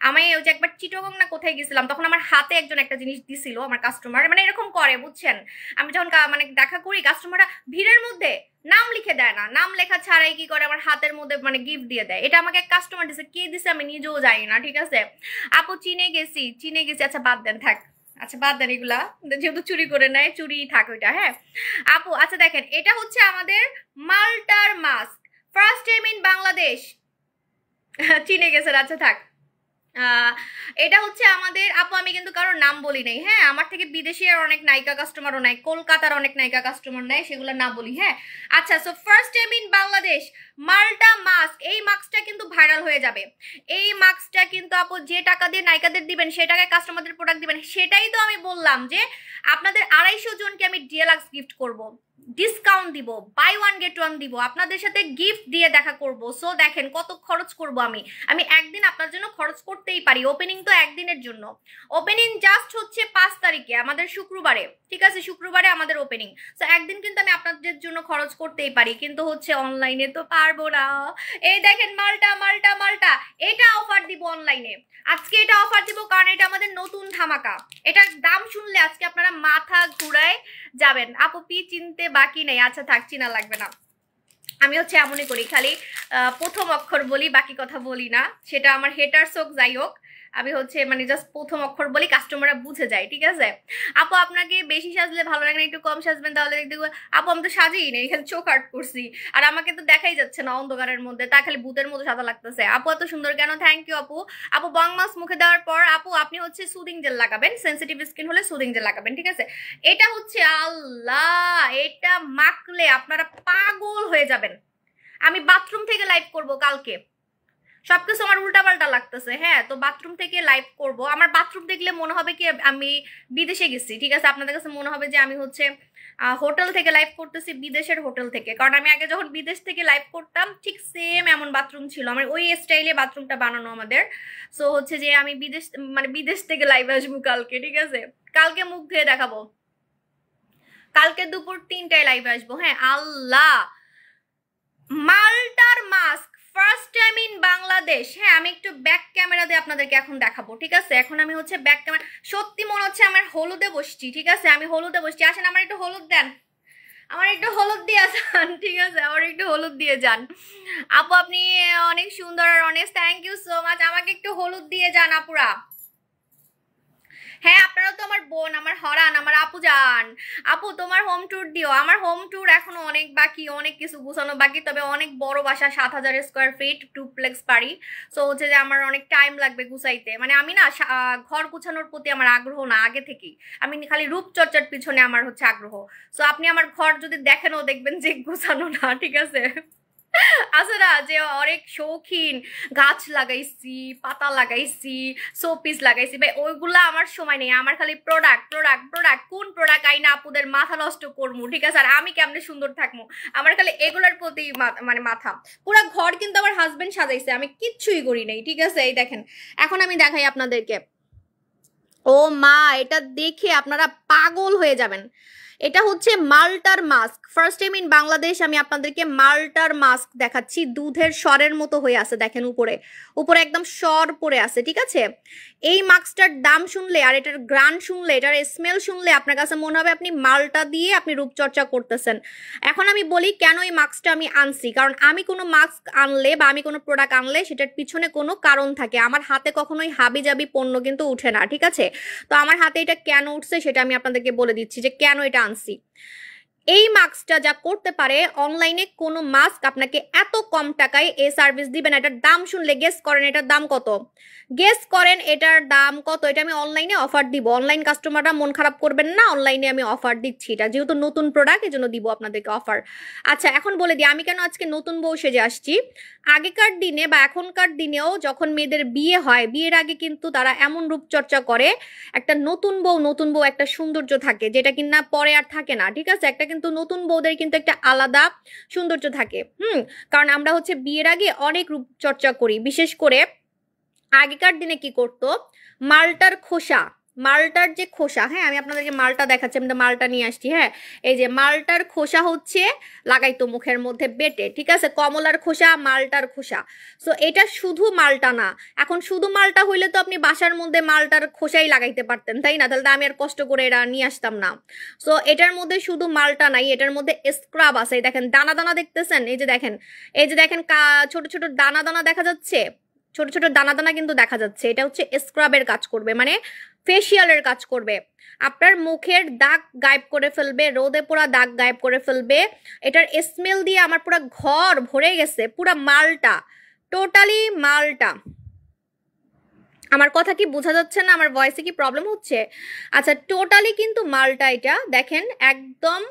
আমি ওই যে একবার চিটগং না কোথায় গেছিলাম, তখন আমার হাতে একজন একটা জিনিস দিছিল আমার কাস্টমার, মানে এরকম করে বুঝছেন। আমি যখন মানে দেখা করি, কাস্টমাররা ভিড়ের মধ্যে নাম লিখে দেয় না, নাম লেখা ছাড়াই কি করে আমার হাতের মধ্যে মানে গিফট দিয়ে দেয়। এটা আমাকে কাস্টমার দিছে, কে দিছে আমি নিজেও জানি না, ঠিক আছে? আপু চিনে গেছি। আচ্ছা বাদ দেন, থাক, আচ্ছা বাদ দেন এগুলা, যেহেতু চুরি করে নেয় চুরি থাক ওইটা। হ্যাঁ আপু আচ্ছা দেখেন, এটা হচ্ছে আমাদের মাল্টার mask, first time in Bangladesh. চিনে গেছেন, আচ্ছা থাক। এটা হচ্ছে আমাদের আপু, আমি কিন্তু কারোর নাম বলি নাই, হ্যাঁ। আমার থেকে বিদেশের অনেক নায়িকা কাস্টমারও নাই, কলকাতার অনেক নায়িকা কাস্টমার নাই, সেগুলো না বলি, হ্যাঁ। আচ্ছা, so first time in Bangladesh Malta mask, এই মাস্কটা কিন্তু ভাইরাল হয়ে যাবে। এই মাস্কটা কিন্তু আপু যে টাকা দিয়ে নায়িকাদের দিবেন, সে টাকায় কাস্টমারদের প্রোডাক্ট দিবেন, সেটাই তো আমি বললাম যে আপনাদের 250 জনকে আমি ডিএলএক্স গিফট করব, ডিসকাউন্ট দিব, বাই ওয়ান গেট ওয়ান দিব, আপনাদের সাথে গিফট দিয়ে দেখা করব। সো দেখেন কত খরচ করব আমি, আমি একদিন আপনার জন্য খরচ করতেই পারি। ওপেনিং তো একদিনের জন্য, ওপেনিং জাস্ট হচ্ছে 5 তারিখে আমাদের শুক্রবারে, ঠিক আছে, শুক্রবারে আমাদের ওপেনিং। সো একদিন কিন্তু আমি আপনাদের জন্য খরচ করতেই পারি, কিন্তু হচ্ছে অনলাইনে তো পারবো না। এই দেখেন মালটা মালটা মালটা, এটা অফার দিব অনলাইনে আজকে, এটা অফার দিব কারণ এটা আমাদের নতুন ধামাকা। এটার দাম শুনলে আজকে আপনারা মাথা ঘুরায় যাবেন। আপু পি চিনতে বাকি নেই, আচ্ছা থাক, চিনা লাগবে না। আমি হচ্ছে এমনই করি, খালি প্রথম অক্ষর বলি, বাকি কথা বলি না, সেটা আমার হেটার্স হোক যাই হোক, আমি হচ্ছে মানে জাস্ট প্রথম অক্ষর বলি, কাস্টমাররা বুঝে যায়, ঠিক আছে। আপু আপনাকে বেশি সাজলে ভালো লাগে না, একটু কম সাজবেন তাহলে দেখবো। আপু আমি তো সাজিই না, এখানে চোখ আর্ট করছি, আর আমাকে তো দেখাই যাচ্ছে না অন্ধকারের মধ্যে, তা খালি ভূতের মতো সাদা লাগতেছে। আপু এত সুন্দর কেন? থ্যাংক ইউ আপু। আপু বং মাছ মুখে দেওয়ার পর আপু আপনি হচ্ছে সুদিং জেল লাগাবেন, সেন্সিটিভ স্কিন হলে সুদিং জেল লাগাবেন, ঠিক আছে। এটা হচ্ছে আল্লাহ, এটা মাখলে আপনারা পাগল হয়ে যাবেন। আমি বাথরুম থেকে লাইভ করব কালকে, সবকিছু আমার উল্টাপাল্টা লাগতেছে, হ্যাঁ। তো বাথরুম থেকে লাইভ করব, আমার বাথরুম দেখলে মনে হবে কি আমি বিদেশে গেছি, ঠিক আছে। আপনাদের কাছে মনে হবে যে আমি হচ্ছে হোটেল থেকে লাইভ করতেছি, বিদেশের হোটেল থেকে, কারণ আমি আগে যখন বিদেশ থেকে লাইভ করতাম ঠিক সেম এমন বাথরুম ছিল আমার, ওই স্টাইলে বাথরুমটা বানানো আমাদের। সো হচ্ছে যে আমি বিদেশ মানে বিদেশ থেকে লাইভ আসবো কালকে, ঠিক আছে। কালকে মুখ ধুয়ে দেখাবো, কালকে দুপুর 3টায় লাইভ আসবো, হ্যাঁ। আল্লাহ, মাল্টার mask first time in Bangladesh, হ্যাঁ। আমি একটু ব্যাক ক্যামেরা দিয়ে আপনাদেরকে এখন দেখাবো, ঠিক আছে। এখন আমি হচ্ছে ব্যাক ক্যামেরা, সত্যি মনে হচ্ছে আমার হলুদে বসছি, ঠিক আছে, আমি হলুদে বসছি। আসেন আমার একটু হলুদ দেন, আমার একটু হলুদ দিয়ে যান, ঠিক আছে, আমার একটু হলুদ দিয়ে যান। আপু আপনি অনেক সুন্দর আর honest, thank you so much. আমাকে একটু হলুদ দিয়ে যান আপুরা। হ্যাঁ আপনারা তো আমার বোন, আমার হরান, আমার আপু যান। আপু তোমার হোম ট্যুর দিও, আমার হোম ট্যুর এখনো অনেক বাকি, অনেক কিছু গুছানো বাকি, তবে অনেক বড় বাসা, 7,000 স্কোয়ার ফিট ডুপ্লেক্স বাড়ি। সো হচ্ছে যে আমার অনেক টাইম লাগবে গুছাইতে, মানে আমি না ঘর গুছানোর প্রতি আমার আগ্রহ না আগে থেকেই, আমি খালি রূপচর্চার পিছনে আমার হচ্ছে আগ্রহ। সো আপনি আমার ঘর যদি দেখেনও দেখবেন যে গুছানো না, ঠিক আছে। আছে না যে অনেক শৌখিন, গাছ লাগাইছি, পাতা লাগাইছি, শোপিস লাগাইছি, ভাই ওইগুলা আমার সময় নেই, আমার খালি প্রোডাক্ট প্রোডাক্ট প্রোডাক্ট, কোন প্রোডাক্ট আইনা আপুদের মাথা নষ্ট করবো, ঠিক আছে। আর আমি কেমনে সুন্দর থাকবো, আমার খালি এগুলোর প্রতি মানে মাথা। পুরা ঘর কিন্তু আমার হাজবেন্ড সাজাইছে, আমি কিচ্ছুই করি নাই, ঠিক আছে। এই দেখেন, এখন আমি দেখাই আপনাদেরকে। ও মা, এটা দেখে আপনারা পাগল হয়ে যাবেন। এটা হচ্ছে মাল্টার mask, first time in Bangladesh আমি আপনাদেরকে মাল্টার মাস্ক দেখাচ্ছি। দুধের স্বরের মতো হয়ে আছে, দেখেন উপরে উপরে একদম স্বর পড়ে আছে, ঠিক আছে। এই মাস্কটার দাম শুনলে আর এটার গ্রান শুনলে, এটার স্মেল শুনলে আপনার কাছে মনে হবে আপনি মালটা দিয়ে আপনি রূপচর্চা করতেছেন। এখন আমি বলি কেন এই মাস্কটা আমি আনছি, কারণ আমি কোনো মাস্ক আনলে বা আমি কোনো প্রোডাক্ট আনলে সেটার পিছনে কোনো কারণ থাকে। আমার হাতে কখনোই হাবি জাবি পণ্য কিন্তু উঠে না, ঠিক আছে। তো আমার হাতে এটা কেন উঠছে সেটা আমি আপনাদেরকে বলে দিচ্ছি যে কেন এটা আনছি। এই মাস্কটা যা করতে পারে, অনলাইনে কোনো মাস্ক আপনাকে এত কম টাকায় এই সার্ভিস দিবেন। এটার দাম শুনলে গেস করেন এটার দাম কত, গেস করেন এটার দাম কত। এটা আমি অনলাইনে অফার দিব, অনলাইন কাস্টমাররা মন খারাপ করবেন না, অনলাইনে আমি অফার দিচ্ছি, এটা যেহেতু নতুন প্রোডাক্ট এই জন্য দিব আপনাদেরকে অফার। আচ্ছা এখন বলে দিই আমি কেন আজকে নতুন বউ সেজে আসছি। আগেকার দিনে বা এখনকার দিনেও যখন মেয়েদের বিয়ে হয়, বিয়ের আগে কিন্তু তারা এমন রূপচর্চা করে, একটা নতুন বউ একটা সৌন্দর্য থাকে যেটা কিনা পরে আর থাকে না, ঠিক আছে। একটা কিন্তু নতুন বউদের কিন্তু একটা আলাদা সৌন্দর্য থাকে, কারণ আমরা হচ্ছে বিয়ের আগে অনেক রূপচর্চা করি। বিশেষ করে আগেকার দিনে কি করতো, মালটার খোসা, মালটার যে খোসা, হ্যাঁ আমি আপনাদেরকে মালটা দেখাচ্ছি, আমি মালটা নিয়ে আসছি, হ্যাঁ। এই যে মালটার খোসা হচ্ছে লাগাইতো মুখের মধ্যে বেটে, ঠিক আছে। কমলার খোসা, মালটার খোসা। সো এটা শুধু মালটা না, এখন শুধু মালটা হইলে তো আপনি বাসার মধ্যে মালটার খোসাই লাগাইতে পারতেন, তাই না? তাহলে আমি আর কষ্ট করে এটা নিয়ে আসতাম না। সো এটার মধ্যে শুধু মালটা নাই, এটার মধ্যে স্ক্রাব আছে। দেখেন দানা দানা দেখতেছেন, এই যে দেখেন, এই যে দেখেন ছোট ছোট দানা দানা দেখা যাচ্ছে, ছোট ছোট দানা দানা কিন্তু দেখা যাচ্ছে। এটা হচ্ছে স্ক্রাবের কাজ করবে, মানে ফেসিয়ালের কাজ করবে, আপনার মুখের দাগ গায়েব করে ফেলবে, রোদে পোড়া দাগ গায়েব করে ফেলবে। এটার স্মেল দিয়ে আমার পুরো ঘর ভরে গেছে, পুরা মালটা, টোটালি মালটা। আমার কথা কি বোঝা যাচ্ছে না? আমার ভয়েসে কি প্রবলেম হচ্ছে? আচ্ছা, টোটালি কিন্তু মালটা এটা দেখেন একদম,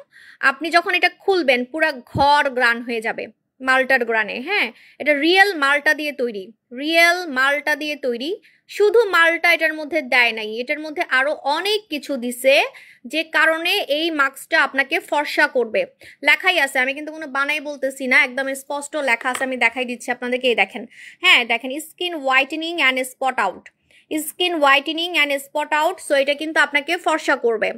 আপনি যখন এটা খুলবেন পুরা ঘর গ্রান হয়ে যাবে মালটার গ্রানে। হ্যাঁ, এটা রিয়েল মালটা দিয়ে তৈরি, রিয়েল মালটা দিয়ে তৈরি। শুধু মালটা এটার মধ্যে দেয় নাই, এটার মধ্যে আরো অনেক কিছু দিছে, যে কারণে এই মাস্কটা আপনাকে ফর্সা করবে। লেখাই আছে, আমি কিন্তু কোনো বানাই বলতেছি না, একদম স্পষ্ট লেখা আছে, আমি দেখাই দিচ্ছি আপনাদেরকে। এই দেখেন, হ্যাঁ দেখেন, skin whitening and spot out, skin whitening and spot out. So এটা কিন্তু আপনাকে ফর্সা করবে,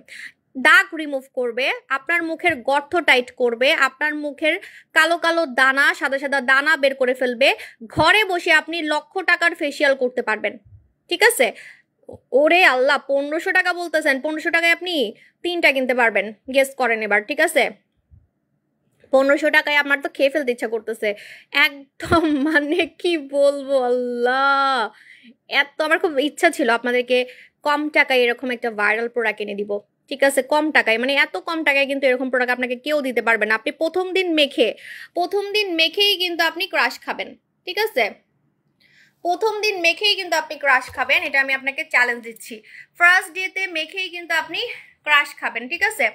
দাগ রিমুভ করবে, আপনার মুখের গর্ত টাইট করবে, আপনার মুখের কালো কালো দানা, সাদা সাদা দানা বের করে ফেলবে। ঘরে বসে আপনি লক্ষ টাকার ফেসিয়াল করতে পারবেন, ঠিক আছে? ওরে আল্লাহ, 1500 টাকা বলতেছেন? 1500 টাকায় আপনি 3টা কিনতে পারবেন, গেস করেন এবার, ঠিক আছে? 1500 টাকায় আমার তো খেয়ে ফেলতে ইচ্ছা করতেছে একদম, মানে কি বলবো আল্লাহ, এত আমার খুব ইচ্ছা ছিল আপনাদেরকে কম টাকায় এরকম একটা ভাইরাল প্রোডাক্ট এনে দিব। ঠিক আছে, কম টাকায়, মানে এত কম টাকায় কিন্তু এরকম প্রোডাক্ট আপনাকে কেউ দিতে পারবে না। আপনি প্রথম দিন মেখেই কিন্তু আপনি ক্রাশ খাবেন, ঠিক আছে? প্রথম দিন মেখেই কিন্তু আপনি ক্রাশ খাবেন, এটা আমি আপনাকে চ্যালেঞ্জ দিচ্ছি। ফার্স্ট ডেতে মেখেই কিন্তু আপনি ক্রাশ খাবেন, ঠিক আছে?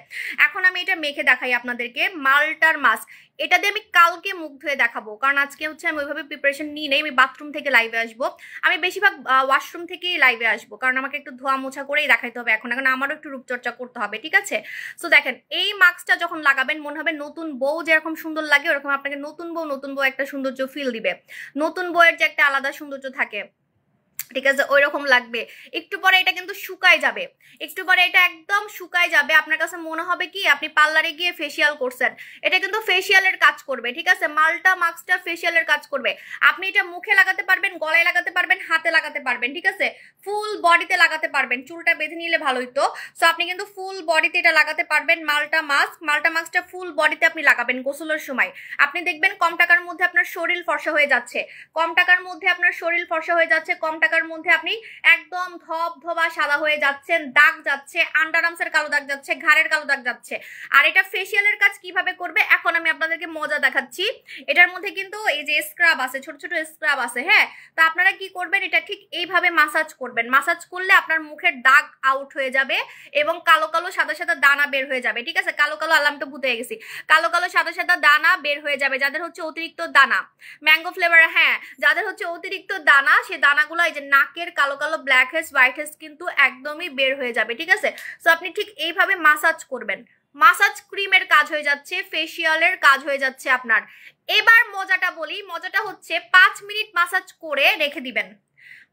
এখন আমি এটা মেখে দেখাই আপনাদেরকে, মাল্টার মাস্ক। এটা দিয়ে আমি কালকে মুখ ধুয়ে দেখাবো, কারণ আজকে হচ্ছে আমি ওইভাবে প্রিপারেশন নিই নেই, আমি বাথরুম থেকে লাইভে আসবো। আমি বেশিরভাগ ওয়াশরুম থেকেই লাইভে আসবো, কারণ আমাকে একটু ধোয়া মোছা করেই দেখাইতে হবে এখন, এখন আমারও একটু রূপচর্চা করতে হবে, ঠিক আছে? সো দেখেন, এই মাস্কটা যখন লাগাবেন মনে হবে নতুন বউ যেরকম সুন্দর লাগে, ওরকম আপনাকে নতুন বউ একটা সৌন্দর্য ফিল দিবে। নতুন বউয়ের যে একটা আলাদা সৌন্দর্য থাকে, ঠিক আছে, ওই রকম লাগবে। একটু পরে এটা কিন্তু শুকায় যাবে, একটু পরে এটা একদম শুকায় যাবে, আপনার কাছে মনে হবে কি আপনি পার্লারে গিয়ে ফেসিয়াল করছেন। এটা কিন্তু ফেসিয়ালের কাজ করবে, ঠিক আছে? মাল্টা মাস্কটা ফেসিয়ালের কাজ করবে। আপনি এটা মুখে লাগাতে পারবেন, গলায় লাগাতে পারবেন, হাতে লাগাতে পারবেন, ঠিক আছে? ফুল বডিতে লাগাতে পারবেন, চুলটা বেঁধে নিলে ভালো হইতো। সো আপনি কিন্তু ফুল বডিতে এটা লাগাতে পারবেন। মাল্টা মাস্কটা ফুল বডিতে আপনি লাগাবেন গোসলের সময়। আপনি দেখবেন কম টাকার মধ্যে আপনার শরীর ফর্সা হয়ে যাচ্ছে, কম টাকার মধ্যে আপনার শরীর ফর্সা হয়ে যাচ্ছে, কম টাকার মধ্যে আপনি একদম ধপ ধবা সাদা হয়ে যাচ্ছেন, দাগ যাচ্ছে, আন্ডার আর্মসের কালো দাগ যাচ্ছে, ঘাড়ের কালো দাগ যাচ্ছে। আর এটা ফেসিয়ালের কাজ কিভাবে করবে এখন আমি আপনাদেরকে মজা দেখাচ্ছি। এটার মধ্যে কিন্তু এই যে স্ক্রাব আছে, ছোট ছোট স্ক্রাব আছে, হ্যাঁ? তো আপনারা কি করবেন, এটা ঠিক এইভাবে মাসাজ করবেন। মাসাজ করলে আপনার মুখের দাগ আউট হয়ে যাবে এবং কালো কালো সাদা সাদা দানা বের হয়ে যাবে, ঠিক আছে? কালো কালো, আলাম তো ভুতে গেছি, কালো কালো সাদা সাদা দানা বের হয়ে যাবে, যাদের হচ্ছে অতিরিক্ত দানা, ম্যাঙ্গো ফ্লেভার, হ্যাঁ, যাদের হচ্ছে অতিরিক্ত দানা, সেই দানাগুলো এই যে নাকের কালো কালো ব্ল্যাক হেডস, হোয়াইট হেডস কিন্তু একদমই বের হয়ে যাবে, ঠিক আছে? সো আপনি ঠিক এইভাবে মাসাজ করবেন। মাসাজ ক্রিমের কাজ হয়ে যাচ্ছে, ফেসিয়ালের কাজ হয়ে যাচ্ছে আপনার। এবার মজাটা বলি, মজাটা হচ্ছে 5 মিনিট মাসাজ করে রেখে দিবেন।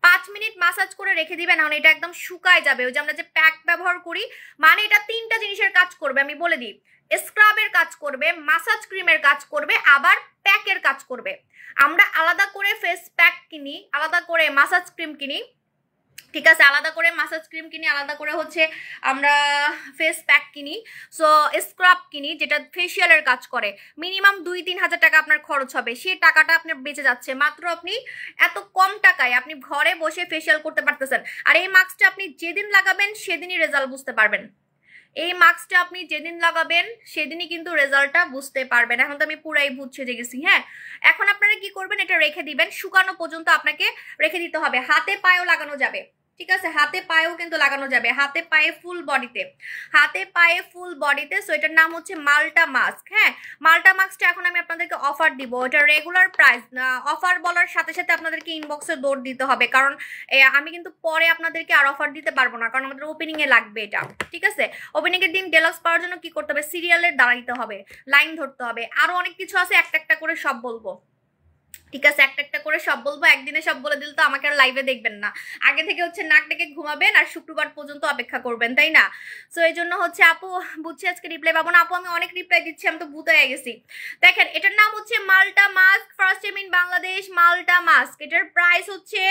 5 মিনিট মাসাজ করে রেখে দিবেন, এখন এটা একদম শুকায় যাবে। ওই যে আমরা যে প্যাক ব্যবহার করি, মানে এটা 3টা জিনিসের কাজ করবে, আমি বলে দিই। স্ক্রাবের কাজ করবে, মাসাজ ক্রিমের কাজ করবে, আবার প্যাকের কাজ করবে। আমরা আলাদা করে ফেস প্যাক কিনি, আলাদা করে মাসাজ ক্রিম কিনি, ঠিক আছে? আলাদা করে মাসাজ ক্রিম কিনি, আলাদা করে হচ্ছে আমরা ফেস প্যাক কিনি, সো স্ক্রাব কিনি যেটা ফেসিয়ালের কাজ করে। মিনিমাম 2-3 হাজার টাকা আপনার খরচ হবে, সেই টাকাটা আপনার বেঁচে যাচ্ছে। মাত্র আপনি এত কম টাকায় আপনি ঘরে বসে ফেসিয়াল করতে পারতেছেন। আর এই মাস্কটা আপনি যেদিন লাগাবেন সেদিনই রেজাল্ট বুঝতে পারবেন। এই মাস্কটা আপনি যেদিন লাগাবেন সেদিনই কিন্তু রেজাল্টটা বুঝতে পারবেন। এখন তো আমি পুরাই ভূত সেজে গেছি, হ্যাঁ? এখন আপনারা কি করবেন, এটা রেখে দিবেন, শুকানো পর্যন্ত আপনাকে রেখে দিতে হবে। হাতে পায়েও লাগানো যাবে, ঠিক আছে? হাতে পায়েও কিন্তু লাগানো যাবে, হাতে পায়ে ফুল বডিতে, হাতে পায়ে ফুল বডিতে। সো এটার নাম হচ্ছে মাল্টা মাস্ক, হ্যাঁ? মাল্টা মাস্কটা এখন আমি আপনাদেরকে অফার দিব, এটা রেগুলার প্রাইস। অফার বলার সাথে সাথে আপনাদেরকে ইনবক্সে দৌড় দিতে হবে, কারণ আমি কিন্তু পরে আপনাদেরকে আর অফার দিতে পারবো না, কারণ আমাদের ওপেনিং এ লাগবে এটা, ঠিক আছে? ওপেনিং এর দিন ডেলাক্স পাওয়ার জন্য কি করতে হবে, সিরিয়ালের দাঁড়াইতে হবে, লাইন ধরতে হবে, আরো অনেক কিছু আছে, একটা একটা করে সব বলবো, ঠিক আছে? একটা একটা করে সব বলবো, একদিনে সব বলে দিলে তো আমাকে আর লাইভে দেখবেন না। আগে থেকে হচ্ছে নাক ডেকে ঘুমাবেন আর শুক্রবার পর্যন্ত অপেক্ষা করবেন, তাই না? সো এই জন্য হচ্ছে আপু বুঝছি আজকে রিপ্লাই পাবো না। আপু আমি অনেক রিপ্লাই দিচ্ছি, আমি তো ভূত হয়ে গেছি। দেখেন, এটার নাম হচ্ছে Malta mask, first time in Bangladesh Malta mask. এটার প্রাইস হচ্ছে,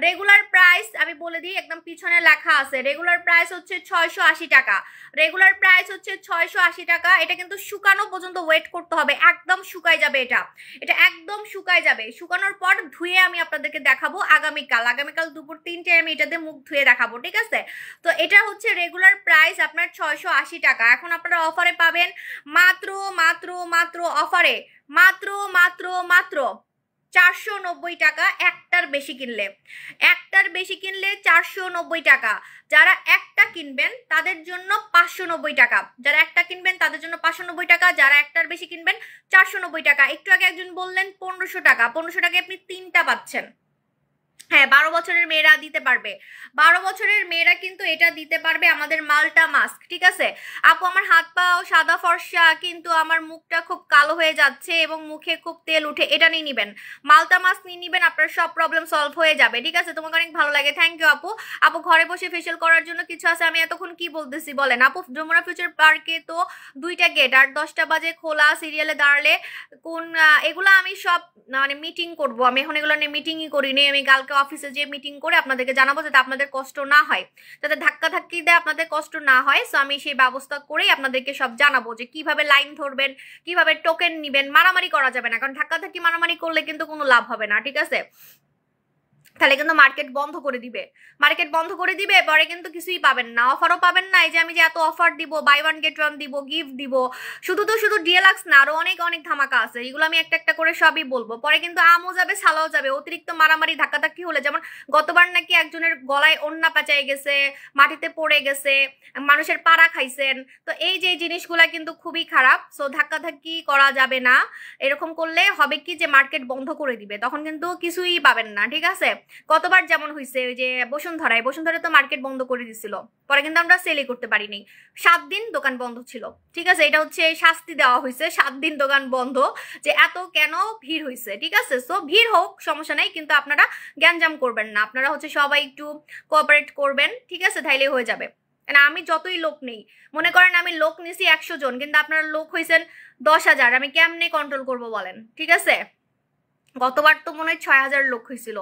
রেগুলার প্রাইস আমি বলে দিই, একদম পিছনে লেখা আছে, রেগুলার প্রাইস হচ্ছে 680 টাকা। রেগুলার প্রাইস হচ্ছে 680 টাকা। এটা কিন্তু শুকানো পর্যন্ত ওয়েট করতে হবে, একদম শুকায় যাবে এটা, এটা একদম শুকায় যাবে। শুকানোর পর ধুয়ে আমি আপনাদেরকে দেখাবো আগামীকাল, আগামীকাল দুপুর 3টায় আমি এটাতে মুখ ধুয়ে দেখাবো, ঠিক আছে? তো এটা হচ্ছে রেগুলার প্রাইস আপনার 680 টাকা। এখন আপনারা অফারে পাবেন মাত্র মাত্র মাত্র অফারে মাত্র মাত্র মাত্র 490 টাকা একটার বেশি কিনলে, একটার বেশি কিনলে 490 টাকা। যারা একটা কিনবেন তাদের জন্য 590 টাকা, যারা একটা কিনবেন তাদের জন্য 590 টাকা, যারা একটার বেশি কিনবেন 490 টাকা। একটু আগে একজন বললেন 1500 টাকা, 1500 টাকায় আপনি 3টা পাচ্ছেন। হ্যাঁ, 12 বছরের মেয়েরা দিতে পারবে, 12 বছরের মেয়েরা কিন্তু এটা দিতে পারবে আমাদের মাল্টা মাস্ক। ঠিক আছে আপু, আমার হাত পাও সাদা ফর্সা কিন্তু আমার মুখটা খুব কালো হয়ে যাচ্ছে এবং মুখে খুব তেল উঠে, এটা নিয়ে নিবেন, মাল্টা মাস্ক নিয়ে নিবেন, আপনার সব প্রবলেম সলভ হয়ে যাবে। ঠিক আছে, তোমাকে অনেক ভালো লাগে, থ্যাংক ইউ আপু। আপু ঘরে বসে ফেশিয়াল করার জন্য কিছু আছে, আমি এতক্ষণ কি বলতেছি বলেন আপু? যমুনা ফিউচার পার্কে তো 2টা গেট, আর 10টা বাজে খোলা, সিরিয়ালে দাঁড়ালে কোন এগুলো আমি সব মানে মিটিং করব, আমি এখন এগুলো নিয়ে মিটিংই করিনি, আমি কালকে অফিসে যে মিটিং করে আপনাদেরকে জানাবো যাতে আপনাদের কষ্ট না হয়, যাতে ধাক্কা ধাক্কি দেয় আপনাদের কষ্ট না হয়। সো আমি সেই ব্যবস্থা করেই আপনাদেরকে সব জানাবো যে কিভাবে লাইন ধরবেন, কিভাবে টোকেন নিবেন। মারামারি করা যাবে না, কারণ ধাক্কা ধাক্কি মারামারি করলে কিন্তু কোনো লাভ হবে না। ঠিক আছে, তাহলে কিন্তু মার্কেট বন্ধ করে দিবে, মার্কেট বন্ধ করে দিবে, পরে কিন্তু কিছুই পাবেন না, অফারও পাবেন না। এই যে আমি যে এত অফার দিব, বাই ওয়ান গেট ওয়ান দিব, গিফট দিব, শুধু ডিএলাক্স না, আরো অনেক অনেক ধামাকা আছে, এগুলো আমি একটা একটা করে সবই বলবো। পরে কিন্তু আমও যাবে ছালাও যাবে, অতিরিক্ত মারামারি ধাক্কাধাক্কি হলে, যেমন গতবার নাকি একজনের গলায় ওন্না পেঁচাই গেছে, মাটিতে পড়ে গেছে, মানুষের পাড়া খাইছেন, তো এই যে জিনিসগুলা কিন্তু খুবই খারাপ। সো ধাক্কাধাক্কি করা যাবে না, এরকম করলে হবে কি যে মার্কেট বন্ধ করে দিবে, তখন কিন্তু কিছুই পাবেন না। ঠিক আছে, কতবার যেমন হয়েছে ওই যে বসুন্ধরায় তো মার্কেট বন্ধ করে দিছিল, পরে কিন্তু আমরা সেলই করতে পারিনি, 7 দিন দোকান বন্ধ ছিল। ঠিক আছে, এটা হচ্ছে শাস্তি দেওয়া হয়েছে, 7 দিন দোকান বন্ধ, যে এত কেন ভিড় হয়েছে। ঠিক আছে, সো ভিড় হোক সমস্যা নাই, কিন্তু আপনারা গ্যাঞ্জাম করবেন না, আপনারা হচ্ছে সবাই একটু কোঅপারেট করবেন। ঠিক আছে, তাইলে হয়ে যাবে। আমি যতই লোক নেই, মনে করেন আমি লোক নিছি 100 জন, কিন্তু আপনারা লোক হয়েছেন 10,000, আমি কেমনে কন্ট্রোল করব বলেন? ঠিক আছে, গতবার তো মনে হয় 6,000 লোক হয়েছিল,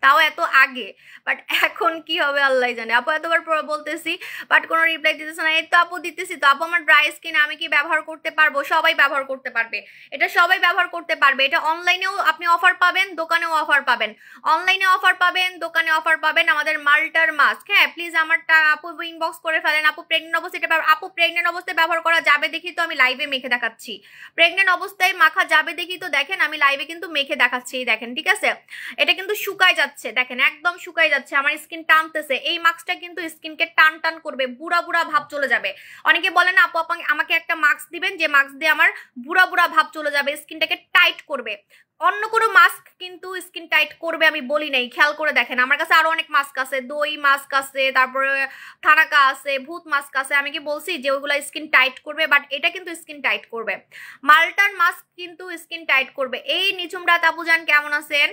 তাও এত আগে, বাট এখন কি হবে আল্লাহ জানে। আপু এতবার বলতেছি বাট কোনো রিপ্লাই দিতেছে না। এই তো আপু দিতেছি তো। আপু আমার ড্রাই স্কিন আমি কি ব্যবহার করতে পারবো? সবাই ব্যবহার করতে পারবে, এটা সবাই ব্যবহার করতে পারবে। এটা অনলাইনেও আপনি অফার পাবেন, দোকানেও অফার পাবেন, অনলাইনে অফার পাবেন, দোকানে অফার পাবেন। আমাদের মাল্টার মাস্ক, হ্যাঁ প্লিজ আমারটা আপু ইনবক্স করে ফেলেন। আপু প্রেগনেন্ট অবস্থায় এটা আপু প্রেগনেন্ট অবস্থায় ব্যবহার করা যাবে দেখি তো, আমি লাইভে মেখে দেখাচ্ছি। প্রেগনেন্ট অবস্থায় মাখা যাবে দেখি তো, দেখেন আমি লাইভে কিন্তু মেখে দেখাচ্ছি, দেখেন। ঠিক আছে, এটা কিন্তু শুকায় যাচ্ছে, দেখেন একদম শুকায় যাচ্ছে, আমার স্কিন টানতেছে। এই মাস্কটা কিন্তু স্কিনকে টান টান করবে, বুড়া বুড়া ভাব চলে যাবে। অনেকে বলে না আপু আমাকে একটা মাস্ক দিবেন, যে মাস্ক দিয়ে আমার বুড়া বুড়া ভাব চলে যাবে, স্কিনটাকে টাইট করবে। অন্য কোনো মাস্ক কিন্তু স্কিন টাইট করবে আমি বলি নাই, খেয়াল করে দেখেন। আমার কাছে আরো অনেক মাস্ক আছে, দই মাস্ক আছে, তারপরে থানাকা আছে, ভূত মাস্ক আছে, আমি কি বলছি যে ওইগুলা স্কিন টাইট করবে? বাট এটা কিন্তু স্কিন টাইট করবে, মাল্টার মাস্ক কিন্তু স্কিন টাইট করবে। এই নিঝুম রাত আপুজান কেমন আছেন?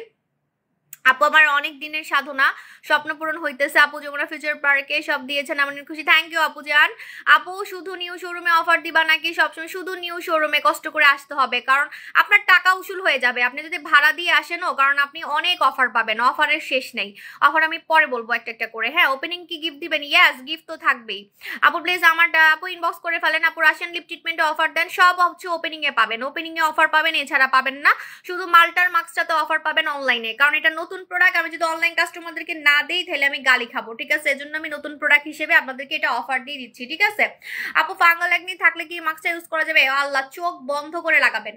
আপু আমার অনেক দিনের সাধনা স্বপ্ন পূরণ হইতেছে। আপু যমুনা ফিউচার পার্কে সব দিয়েছেন, আমার খুশি, থ্যাংক ইউ আপু জান। আপু শুধু নিউ শোরুমে অফার দিবা নাকি সবসময়? শুধু নিউ শোরুমে কষ্ট করে আসতে হবে, কারণ আপনার টাকা উসুল হয়ে যাবে। আপনি যদি ভাড়া দিয়ে আসেনও, কারণ আপনি অনেক অফার পাবেন, অফারের শেষ নেই। অফার আমি পরে বলবো একটা একটা করে। হ্যাঁ, ওপেনিং কি গিফট দিবেন? ইয়েস, গিফট তো থাকবেই। আপু প্লিজ আমারটা আপু ইনবক্স করে ফেলেন। আপু রাশিয়ান লিপ ট্রিটমেন্টে অফার দেন, সব হচ্ছে ওপেনিং এ পাবেন, ওপেনিং এ অফার পাবেন, এছাড়া পাবেন না। শুধু মাল্টার মাস্কটাতে অফার পাবেন অনলাইনে, কারণ এটা নতুন প্রোডাক্ট, আমি যদি অনলাইন কাস্টমারদেরকে না দেই তাহলে আমি গালি খাবো। ঠিক আছে, এজন্য আমি নতুন প্রোডাক্ট হিসেবে আপনাদেরকে এটা অফার দিয়ে দিচ্ছি। ঠিক আছে আপু, ফাঙ্গাল একনি থাকলে কি মাস্কটা ইউজ করা যাবে? আল্লাহ, চোখ বন্ধ করে লাগাবেন,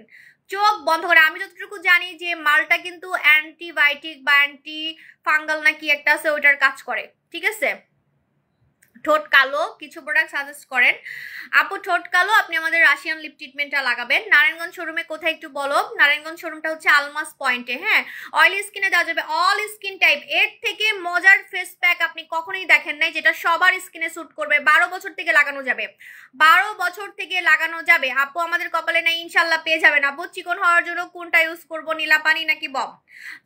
চোখ বন্ধ করে। আমি যতটুকু জানি যে মালটা কিন্তু অ্যান্টিবায়োটিক বা অ্যান্টি ফাঙ্গাল নাকি একটা আছে, ওইটার কাজ করে। ঠিক আছে, ঠোঁট কালো কিছু প্রোডাক্ট সাজেস্ট করেন। আপু ঠোঁট কালো, আপনি আমাদের রাশিয়ান লিপ ট্রিটমেন্টটা লাগাবেন। নারায়ণগঞ্জ শোরুমে কোথায় একটু বলো? নারায়ণগঞ্জ শোরুমটা হচ্ছে আলমাস পয়েন্টে। হ্যাঁ, অয়েলি স্কিনে দেওয়া যাবে, অল স্কিন টাইপ। এর থেকে মজার ফেস প্যাক আপনি কখনোই দেখেন নাই, যেটা সবার স্কিনে স্যুট করবে। 12 বছর থেকে লাগানো যাবে, 12 বছর থেকে লাগানো যাবে। আপু আমাদের কপালে নাই, ইনশাল্লাহ পেয়ে যাবেন। আপু চিকন হওয়ার জন্য কোনটা ইউজ করবো, নীলা পানি নাকি বম?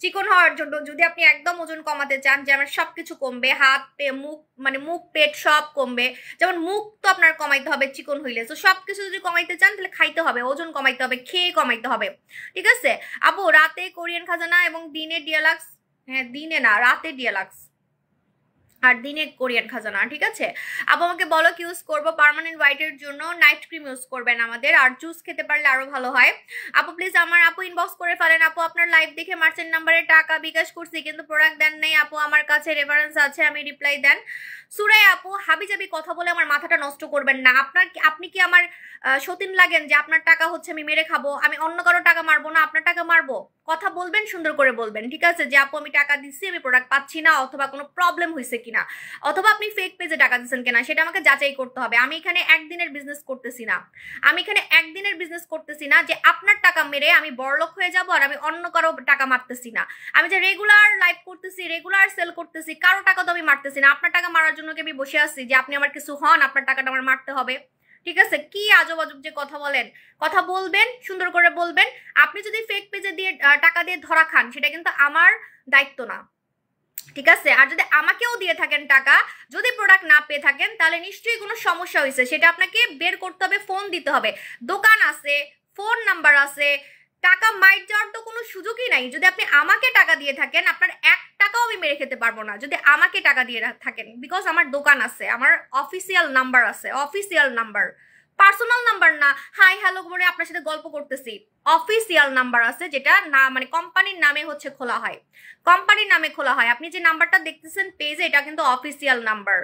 চিকন হওয়ার জন্য যদি আপনি একদম ওজন কমাতে চান, যে আমার সবকিছু কমবে, হাত মুখ মানে মুখ পেট সব কমবে, যেমন মুখ তো আপনার কমাইতে হবে চিকন হইলে, তো সবকিছু যদি কমাইতে চান তাহলে খাইতে হবে, ওজন কমাইতে হবে, খেয়ে কমাইতে হবে। ঠিক আছে আপু, রাতে কোরিয়ান খাজানা এবং দিনে ডিয়ালাক্স, হ্যাঁ দিনে না রাতে ডিয়ালাক্স, আর দিনে কোরিয়ান খাজানা। ঠিক আছে আপু, আমাকে বলো কি ইউজ করবো? পার্মানেন্ট হোয়াইটের জন্য নাইট ক্রিম ইউজ করবেন আমাদের, আর জুস খেতে পারলে আরো ভালো হয়। আপু প্লিজ আমার আপু ইনবক্স করে ফেলেন। আপু আপনার লাইভ দেখে মার্চেন্ট নাম্বারে টাকা বিকাশ করছি, কিন্তু প্রোডাক্ট দেন নাই। আপু আমার কাছে রেফারেন্স আছে, আমি রিপ্লাই দেন। সুরাই আপু, হাবি জাবি কথা বলে আমার মাথাটা নষ্ট করবেন না। আপনি কি আমার সতীন লাগেন যে আপনার টাকা হচ্ছে আমি মেরে খাবো? আমি অন্য কারো টাকা মারবো না, আপনার টাকা মারবো? কথা বলবেন, সুন্দর করে বলবেন, ঠিক আছে, যে আপু আমি টাকা দিচ্ছি, আমি প্রোডাক্ট পাচ্ছি না, অথবা কোনো প্রবলেম হয়েছে কিনা, অথবা আপনি ফেক পেজে টাকা দিচ্ছেন কিনা, সেটা আমাকে যাচাই করতে হবে। আমি এখানে একদিনের বিজনেস করতেছি না, আমি এখানে একদিনের বিজনেস করতেছি না যে আপনার টাকা মেরে আমি বড়লোক হয়ে যাব আর আমি অন্য কারো টাকা মারতেছি না। আমি যে রেগুলার লাইভ করতেছি, রেগুলার সেল করতেছি, কারো টাকা তো আমি মারতেছি না। আপনার টাকা মারার জন্য কি আমি বসে আছি যে আপনি আমার কিছু হন, আপনার টাকাটা আমার মারতে হবে? ঠিক আছে, কি আজব আজব যে কথা বলেন। কথা বলবেন, সুন্দর করে বলবেন। আপনি যদি ফেক পেজে দিয়ে টাকা দিয়ে ধরা খান, সেটা কিন্তু আমার দায়িত্ব না, ঠিক আছে। আর যদি আমাকেও দিয়ে থাকেন টাকা, যদি প্রোডাক্ট না পেয়ে থাকেন, তাহলে নিশ্চয়ই কোনো সমস্যা হয়েছে, সেটা আপনাকে বের করতে হবে, ফোন দিতে হবে। দোকান আছে, ফোন নাম্বার আছে, টাকা মাইট যাওয়ার তো কোনো সুযোগই নাই। যদি আপনি আমাকে টাকা দিয়ে থাকেন, আপনার 1 টাকাও আমি মেরে খেতে পারবো না যদি আমাকে টাকা দিয়ে থাকেন, বিকজ আমার দোকান আছে, আমার অফিসিয়াল নাম্বার আছে, অফিসিয়াল নাম্বার, পার্সোনাল নাম্বার না। হাই হ্যালো করে আপনার সাথে গল্প করতেছি, অফিসিয়াল নাম্বার আছে, যেটা না মানে কোম্পানির নামে হচ্ছে খোলা হয়, কোম্পানির নামে খোলা হয়। আপনি যে নাম্বারটা দেখতেছেন পেজে, এটা কিন্তু অফিসিয়াল নাম্বার।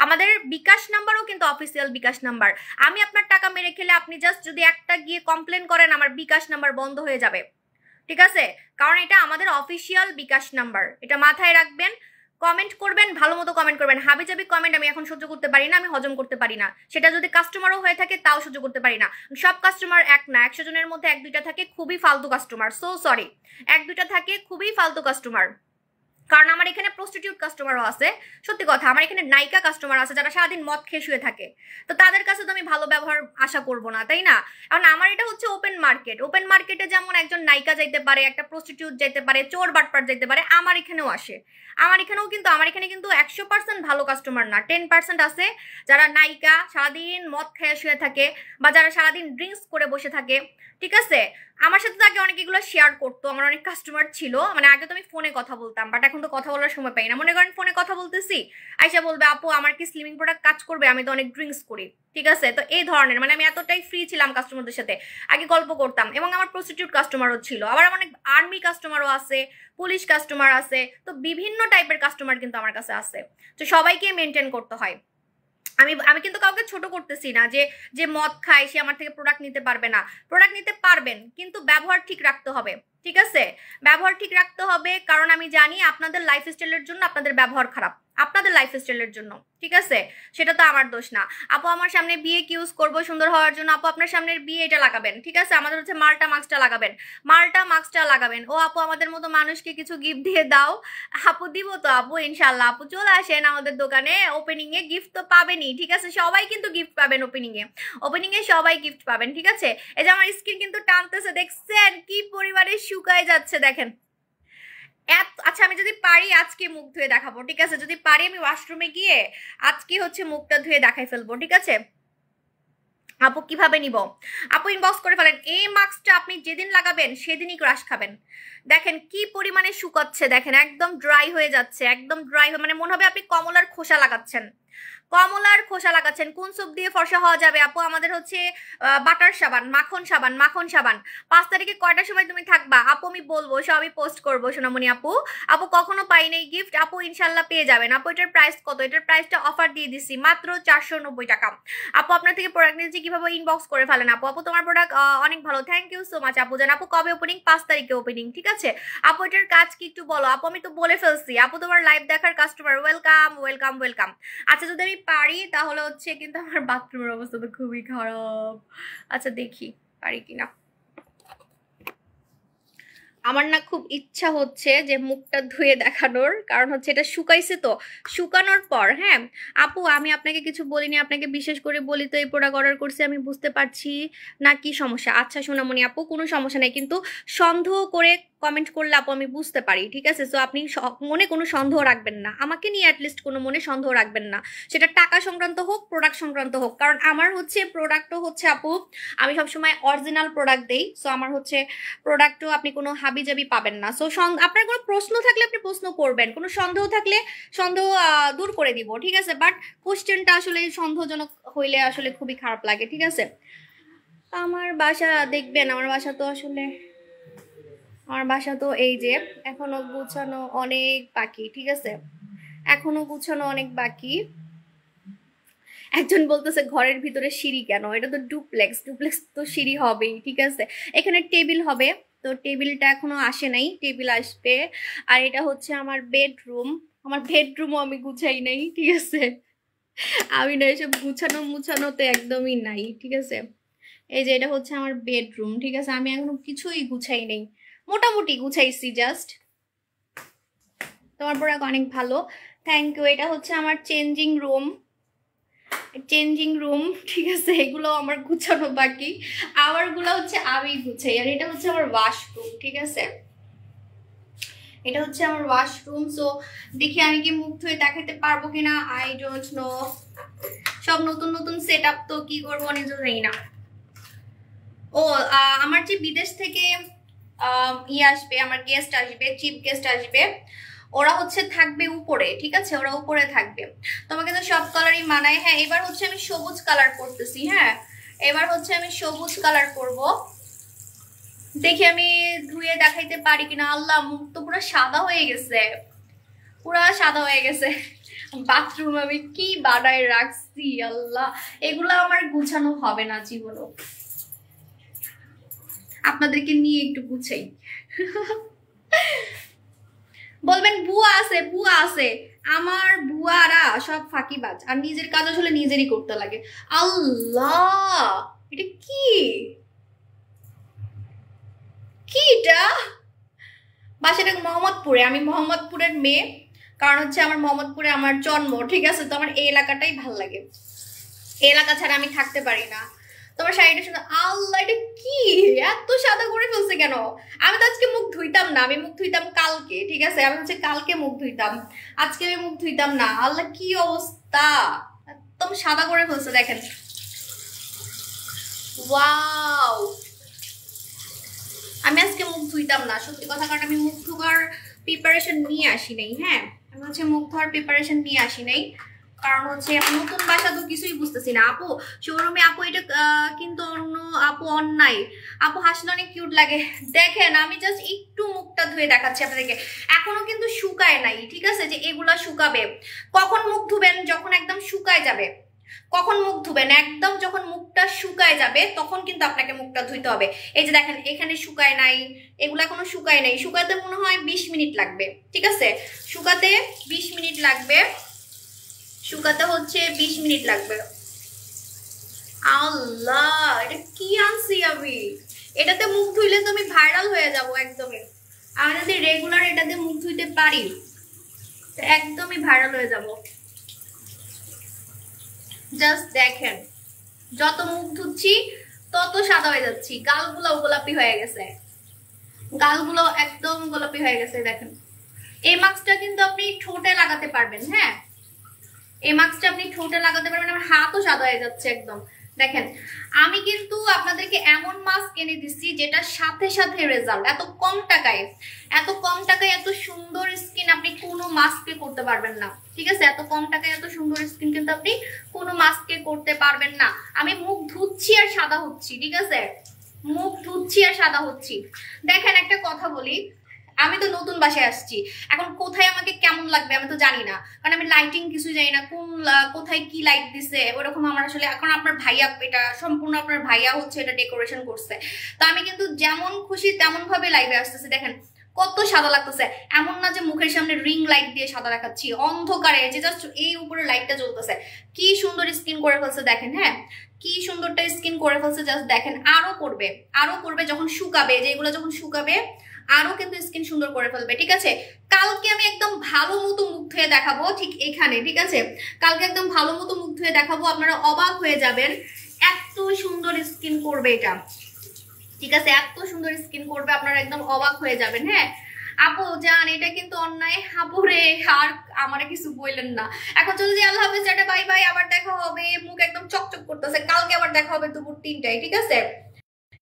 আমাদের বিকাশ নাম্বারও কিন্তু অফিসিয়াল বিকাশ নাম্বার। আমি আপনার টাকা মেরে খেলে আপনি জাস্ট যদি একটা গিয়ে কমপ্লেন করেন, আমার বিকাশ নাম্বার বন্ধ হয়ে যাবে, ঠিক আছে, কারণ এটা আমাদের অফিসিয়াল বিকাশ নাম্বার, এটা মাথায় রাখবেন। কমেন্ট করবেন, ভালো মতো কমেন্ট করবেন। হাবিজাবি কমেন্ট আমি এখন সহ্য করতে পারি না, আমি হজম করতে পারি না। সেটা যদি কাস্টমারও হয়ে থাকে তাও সহ্য করতে পারি না। সব কাস্টমার এক না, 100 জনের মধ্যে 1-2টা থাকে খুবই ফালতু কাস্টমার, সো সরি, 1-2টা থাকে খুবই ফালতু কাস্টমার। কারণ আমার এখানে প্রস্টিটিউট কাস্টমারও আছে, সত্যি কথা, আমার এখানে নায়িকা কাস্টমার আছে যারা সারাদিন মদ খেয়ে শুয়ে থাকে, তো তাদের কাছে তো আমি ভালো ব্যবহার আশা করব না, তাই না? কারণ আমার এটা হচ্ছে ওপেন মার্কেট, ওপেন মার্কেটে যেমন একজন নায়িকা যাইতে পারে, একটা প্রস্টিটিউট যাইতে পারে, চোর বাটপার যাইতে পারে, আমার এখানেও আসে। আমার এখানে কিন্তু 100% ভালো কাস্টমার না, 10% আছে যারা নায়িকা, সারাদিন মদ খেয়ে শুয়ে থাকে, বা যারা সারাদিন ড্রিঙ্কস করে বসে থাকে, ঠিক আছে। আমার সাথে তো আগে অনেক এগুলো শেয়ার করতো, আমার অনেক কাস্টমার ছিল, মানে আগে তো আমি ফোনে কথা বলতাম, বাট এখন তো কথা বলার সময় পাই না। মনে করেন ফোনে কথা বলতেছি, আইসা বলবে আপু আমার কি স্লিমিং প্রোডাক্ট কাজ করবে, আমি তো অনেক ড্রিঙ্কস করি, ঠিক আছে। তো এই ধরনের, মানে আমি এতটাই ফ্রি ছিলাম কাস্টমারদের সাথে, আগে গল্প করতাম, এবং আমার প্রস্টিটিউট কাস্টমারও ছিল, আবার অনেক আর্মি কাস্টমারও আছে, পুলিশ কাস্টমার আছে, তো বিভিন্ন টাইপের কাস্টমার কিন্তু আমার কাছে আছে, তো সবাইকে মেনটেন করতে হয়। আমি আমি কিন্তু কাউকে ছোট করতেছি না যে যে মদ খায় সে আমার থেকে প্রোডাক্ট নিতে পারবে না। প্রোডাক্ট নিতে পারবেন, কিন্তু ব্যবহার ঠিক রাখতে হবে, ঠিক আছে। ব্যবহার ঠিক রাখতে হবে, কারণ আমি জানি আপনাদের লাইফস্টাইলের জন্য আপনাদের ব্যবহার খারাপ, আপনাদের লাইফস্টাইলের জন্য, ঠিক আছে। সেটা তো আমার দোষ না। আপু আমার সামনে বিয়ে কি ইউজ করবো সুন্দর হওয়ার জন্য? আপু আপনার সামনের বিয়ে এটা লাগাবেন, ঠিক আছে। আমাদের হচ্ছে মাল্টা মাস্কটা লাগাবেন, মাল্টা মাস্কটা লাগাবেন। ও আপু আমাদের মতো মানুষকে কিছু গিফট দিয়ে দাও। আপু দিব তো আপু, ইনশাল্লাহ। আপু চলে আসেন আমাদের দোকানে, ওপেনিং এ গিফট তো পাবেনই, ঠিক আছে। সবাই কিন্তু গিফট পাবেন ওপেনিং এ, ওপেনিং এ সবাই গিফট পাবেন, ঠিক আছে। এই যে আমার স্কিন কিন্তু টানতেছে, দেখছেন কি পরিমাণে শুকায় যাচ্ছে, দেখেন। আচ্ছা আমি যদি পারি আজকে মুখ ধুয়ে দেখাবো, ঠিক আছে। যদি পারি আমি ওয়াশরুমে গিয়ে আজকে হচ্ছে মুখটা ধুয়ে দেখাই ফেলবো, ঠিক আছে। আপু কিভাবে নিব? আপু ইনবক্স করে ফেলেন। এই মাস্কটা আপনি যেদিন লাগাবেন সেদিনই ক্রাশ খাবেন। দেখেন কি পরিমাণে শুকাচ্ছে, দেখেন একদম ড্রাই হয়ে যাচ্ছে, একদম ড্রাই হয়ে, মানে মনে হবে আপনি কমলার খোসা লাগাচ্ছেন, কমলার খোসা লাগাচ্ছেন। কোন সোপ দিয়ে ফর্সা হওয়া যাবে আপু? আমাদের হচ্ছে বাটার সাবান, মাখন সাবান, মাখন সাবান। 5 তারিখে কয়টার সময় তুমি থাকবা আপু? আমি বলবো, সবই পোস্ট করবো সোনামণি আপু। আপু কখনো পাইনি এই গিফট, আপু ইনশাল্লাহ পেয়ে যাবেন। আপু এটার প্রাইস কত? এটার প্রাইসটা অফার দিয়ে দিচ্ছি মাত্র 490 টাকা। আপু আপনার থেকে প্রোডাক্ট নিয়েছি, কিভাবে ইনবক্স করে ফেলেন আপু। আপু তোমার প্রোডাক্ট অনেক ভালো, থ্যাংক ইউ সো মাচ আপু। জান আপু কবে ওপেনিং? 5 তারিখে ওপেনিং, ঠিক আছে। আপু এটার কাজ কি একটু বলো আপু। আমি তো বলে ফেলছি আপু, তোমার লাইভ দেখার কাস্টমার, ওয়েলকাম ওয়েলকাম ওয়েলকাম। আচ্ছা যদি আমি পারি তাহলে হচ্ছে, কিন্তু আমার বাথরুমের অবস্থা তো খুবই খারাপ। আচ্ছা দেখি পারি কিনা। আমার না খুব ইচ্ছা হচ্ছে যে মুখটা ধুয়ে দেখানোর, কারণ হচ্ছে এটা শুকাইছে, তো শুকানোর পর, হ্যাঁ আপু আমি আপনাকে কিছু বলিনি, আপনাকে বিশেষ করে বলি তো এই প্রোডাক্ট অর্ডার করছি, আমি বুঝতে পারছি না কি সমস্যা। আচ্ছা সোনামণি আপু কোনো সমস্যা নেই, কিন্তু সন্দেহ করে কমেন্ট করলে আপু আমি বুঝতে পারি, ঠিক আছে। সো আপনি মনে কোনো সন্দেহ রাখবেন না, আমাকে নিয়ে অ্যাটলিস্ট কোনো মনে সন্দেহ রাখবেন না, সেটা টাকা সংক্রান্ত হোক, প্রোডাক্ট সংক্রান্ত হোক। কারণ আমার হচ্ছে প্রোডাক্টও হচ্ছে আপু, আমি সবসময় অরিজিনাল প্রোডাক্ট দেই, সো আমার হচ্ছে প্রোডাক্টও আপনি কোনো হাবিজাবি পাবেন না। সো আপনার কোনো প্রশ্ন থাকলে আপনি প্রশ্ন করবেন, কোনো সন্দেহ থাকলে সন্দেহ দূর করে দিব, ঠিক আছে। বাট কোশ্চেনটা আসলে সন্দেহজনক হইলে আসলে খুবই খারাপ লাগে, ঠিক আছে। আমার বাসা দেখবেন, আমার বাসা তো আসলে, আমার বাসা তো এই যে এখনো গুছানো অনেক বাকি, ঠিক আছে, এখনো গুছানো অনেক বাকি। একজন বলতেছে ঘরের ভিতরে সিঁড়ি কেন? এটা তো ডুপ্লেক্স, ডুপ্লেক্স তো সিঁড়ি হবেই, ঠিক আছে। এখানে টেবিল হবে, তো টেবিলটা এখনো আসে নাই, টেবিল আসবে। আর এটা হচ্ছে আমার বেডরুম, আমার বেডরুমও আমি গুছাই নাই, ঠিক আছে। আমি না এসব গুছানো মুছানোতে একদমই নাই, ঠিক আছে। এই যে এটা হচ্ছে আমার বেডরুম, ঠিক আছে। আমি এখনো কিছুই গুছাই নেই, মোটামুটি গুছাইছি জাস্ট। তোমার পড়া অনেক ভালো, থ্যাংক ইউ। এটা হচ্ছে আমার চেঞ্জিং রুম, চেঞ্জিং রুম, ঠিক আছে। এগুলো আমার গুছানো বাকি, আমারগুলো হচ্ছে আমি গুছাই। আর এটা হচ্ছে আমার ওয়াশরুম, ঠিক আছে। এটা হচ্ছে আমার ওয়াশরুম। সো দেখি আমি কি মুখ ধুয়ে দেখাতে পারবো কিনা, আই ডোন্ট নো। সব নতুন নতুন সেট আপ, তো কি করবো নিজে জানি না। ও আমার যে বিদেশ থেকে আসবে, আমার গেস্ট আসবে, চিফ গেস্ট আসবে, ওরা হচ্ছে থাকবে উপরে, ঠিক আছে। ওরা উপরে থাকবে, তোমাকে তো সব কালারই মানায়। হ্যাঁ, এবার হচ্ছে আমি সবুজ কালার করতেছি। হ্যাঁ, এবার হচ্ছে আমি সবুজ কালার করব। দেখি আমি ধুয়ে দেখাইতে পারি কিনা। আল্লাহ, মুখ তো পুরো সাদা হয়ে গেছে, পুরা সাদা হয়ে গেছে। বাথরুম আমি কি বানায় রাখছি আল্লাহ, এগুলো আমার গুছানো হবে না জীবনও। আপনাদেরকে নিয়ে একটু গুছাই। বলবেন বুয়া আছে, বুয়া আছে। আমার বুয়ারা সব ফাঁকিবাজ, আর নিজের কাজ আসলে নিজেরই করতে লাগে। আল্লাহ, এটা কি কি এটা? বাসাটা মোহাম্মদপুরে, আমি মোহাম্মদপুরের মেয়ে, কারণ হচ্ছে আমার মোহাম্মদপুরে আমার জন্ম, ঠিক আছে। তো আমার এই এলাকাটাই ভাল লাগে, এই এলাকা ছাড়া আমি থাকতে পারি না। তোমার শাড়িটা শুনে আল্লাহ, এটা কি এত সাদা করে ফেলছে কেন? আমি তো আজকে মুখ ধুইতাম না, আমি মুখ ধুইতাম কালকে, ঠিক আছে। আমি হচ্ছে কালকে মুখ ধুইতাম, আজকে আমি মুখ ধুইতাম না। আল্লাহ, কি অবস্থা, একদম সাদা করে ফেলছে দেখেন। ওয়াও, আমি আজকে মুখ ধুইতাম না সত্যি কথা, কারণ আমি মুখ ধোয়ার প্রিপারেশন নিয়ে আসি নাই। হ্যাঁ, আমি হচ্ছে মুখ ধোয়ার প্রিপারেশন নিয়ে আসি নাই, কারণ হচ্ছে নতুন বাসা তো কিছুই বুঝতেছি না। আপু শোরুমে, আপু এটা কিন্তু অন্য আপু অন্যায়। আপু হাসলে অনেক কিউট লাগে। দেখেন আমি জাস্ট একটু মুখটা ধুয়ে দেখাচ্ছি আপনাদেরকে, এখনো কিন্তু শুকায় নাই, ঠিক আছে। যে এগুলা শুকাবে কখন? মুখ ধুবেন যখন একদম শুকায় যাবে। কখন মুখ ধুবেন? একদম যখন মুখটা শুকায় যাবে তখন কিন্তু আপনাকে মুখটা ধুইতে হবে। এই যে দেখেন এখানে শুকায় নাই, এগুলা এখনো শুকায় নাই। শুকাতে মনে হয় 20 মিনিট লাগবে, ঠিক আছে। শুকাতে 20 মিনিট লাগবে, শুকাতে হচ্ছে 20 মিনিট লাগবে। আল্লাহ, এটা কি আনছি আমি? এটাতে মুখ ধুইলে তো আমি ভাইরাল হয়ে যাব একদমই। আমি যদি রেগুলার এটাতে মুখ ধুইতে পারি তো একদমই ভাইরাল হয়ে যাব। জাস্ট দেখেন, যত মুখ ধুচ্ছি তত সাদা হয়ে যাচ্ছি। গালগুলো গোলাপি হয়ে গেছে, গালগুলো একদম গোলাপি হয়ে গেছে। দেখেন, এই মাস্কটা কিন্তু আপনি ঠোঁটে লাগাতে পারবেন। হ্যাঁ, এই মাস্কটা আপনি ঠোঁটে লাগাতে পারবেন। আমার হাতও সাদা হয়ে যাচ্ছে একদম। দেখেন, আমি কিন্তু আপনাদেরকে এমন মাস্ক এনে দিচ্ছি যেটা সাথে সাথে রেজাল্ট। এত কম টাকায়, এত কম টাকায় এত সুন্দর স্কিন আপনি কোনো মাস্কে করতে পারবেন না, ঠিক আছে। এত কম টাকায় এত সুন্দর স্কিন কিন্তু আপনি কোনো মাস্কে করতে পারবেন না। আমি মুখ ধুচ্ছি আর সাদা হচ্ছি, ঠিক আছে। মুখ ধুচ্ছি আর সাদা হচ্ছি। দেখেন, একটা কথা বলি, আমি তো নতুন বাসায় আসছি, এখন কোথায় আমাকে কেমন লাগবে আমি তো জানি না, কারণ আমি লাইটিং কিছু জানি না, কোন কোথায় কি লাইট দিছে ওরকম আমার আসলে। এখন আপনার ভাইয়া, এটা সম্পূর্ণ আপনার ভাইয়া হচ্ছে এটা ডেকোরেশন করছে। তো আমি কিন্তু যেমন খুশি তেমন ভাবে লাইভে আসতেছি। দেখেন কত সাদা লাগতেছে, এমন না যে মুখের সামনে রিং লাইট দিয়ে সাদা রাখাচ্ছি অন্ধকারে, যে জাস্ট এই উপরে লাইটটা জ্বলতেছে। কি সুন্দর স্কিন করে ফেলছে দেখেন। হ্যাঁ, কি সুন্দরটা স্কিন করে ফেলছে, জাস্ট দেখেন। আরো করবে, আরো করবে যখন শুকাবে, যেগুলো যখন শুকাবে আরো কিন্তু স্কিন সুন্দর করে ফেলবে, ঠিক আছে। কালকে আমি একদম ভালো মতো মুখ ধুয়ে দেখাবো, ঠিক এখানে, ঠিক আছে। কালকে একদম ভালো মতো মুখ ধুয়ে দেখাবো, আপনারা অবাক হয়ে যাবেন, এত সুন্দর স্কিন করবে এটা, ঠিক আছে। এত সুন্দর স্কিন করবে, আপনারা একদম অবাক হয়ে যাবেন। হ্যাঁ আপু জান, এটা কিন্তু অন্যায়। আপু রে, আর আমারে কিছু বললেন না। এখন চলে যাই, আল্লাহ হাফেজ, টাটা, বাই বাই। আবার দেখা হবে। মুখ একদম চকচক করতেছে, কালকে আবার দেখা হবে দুপুর 3টায়, ঠিক আছে।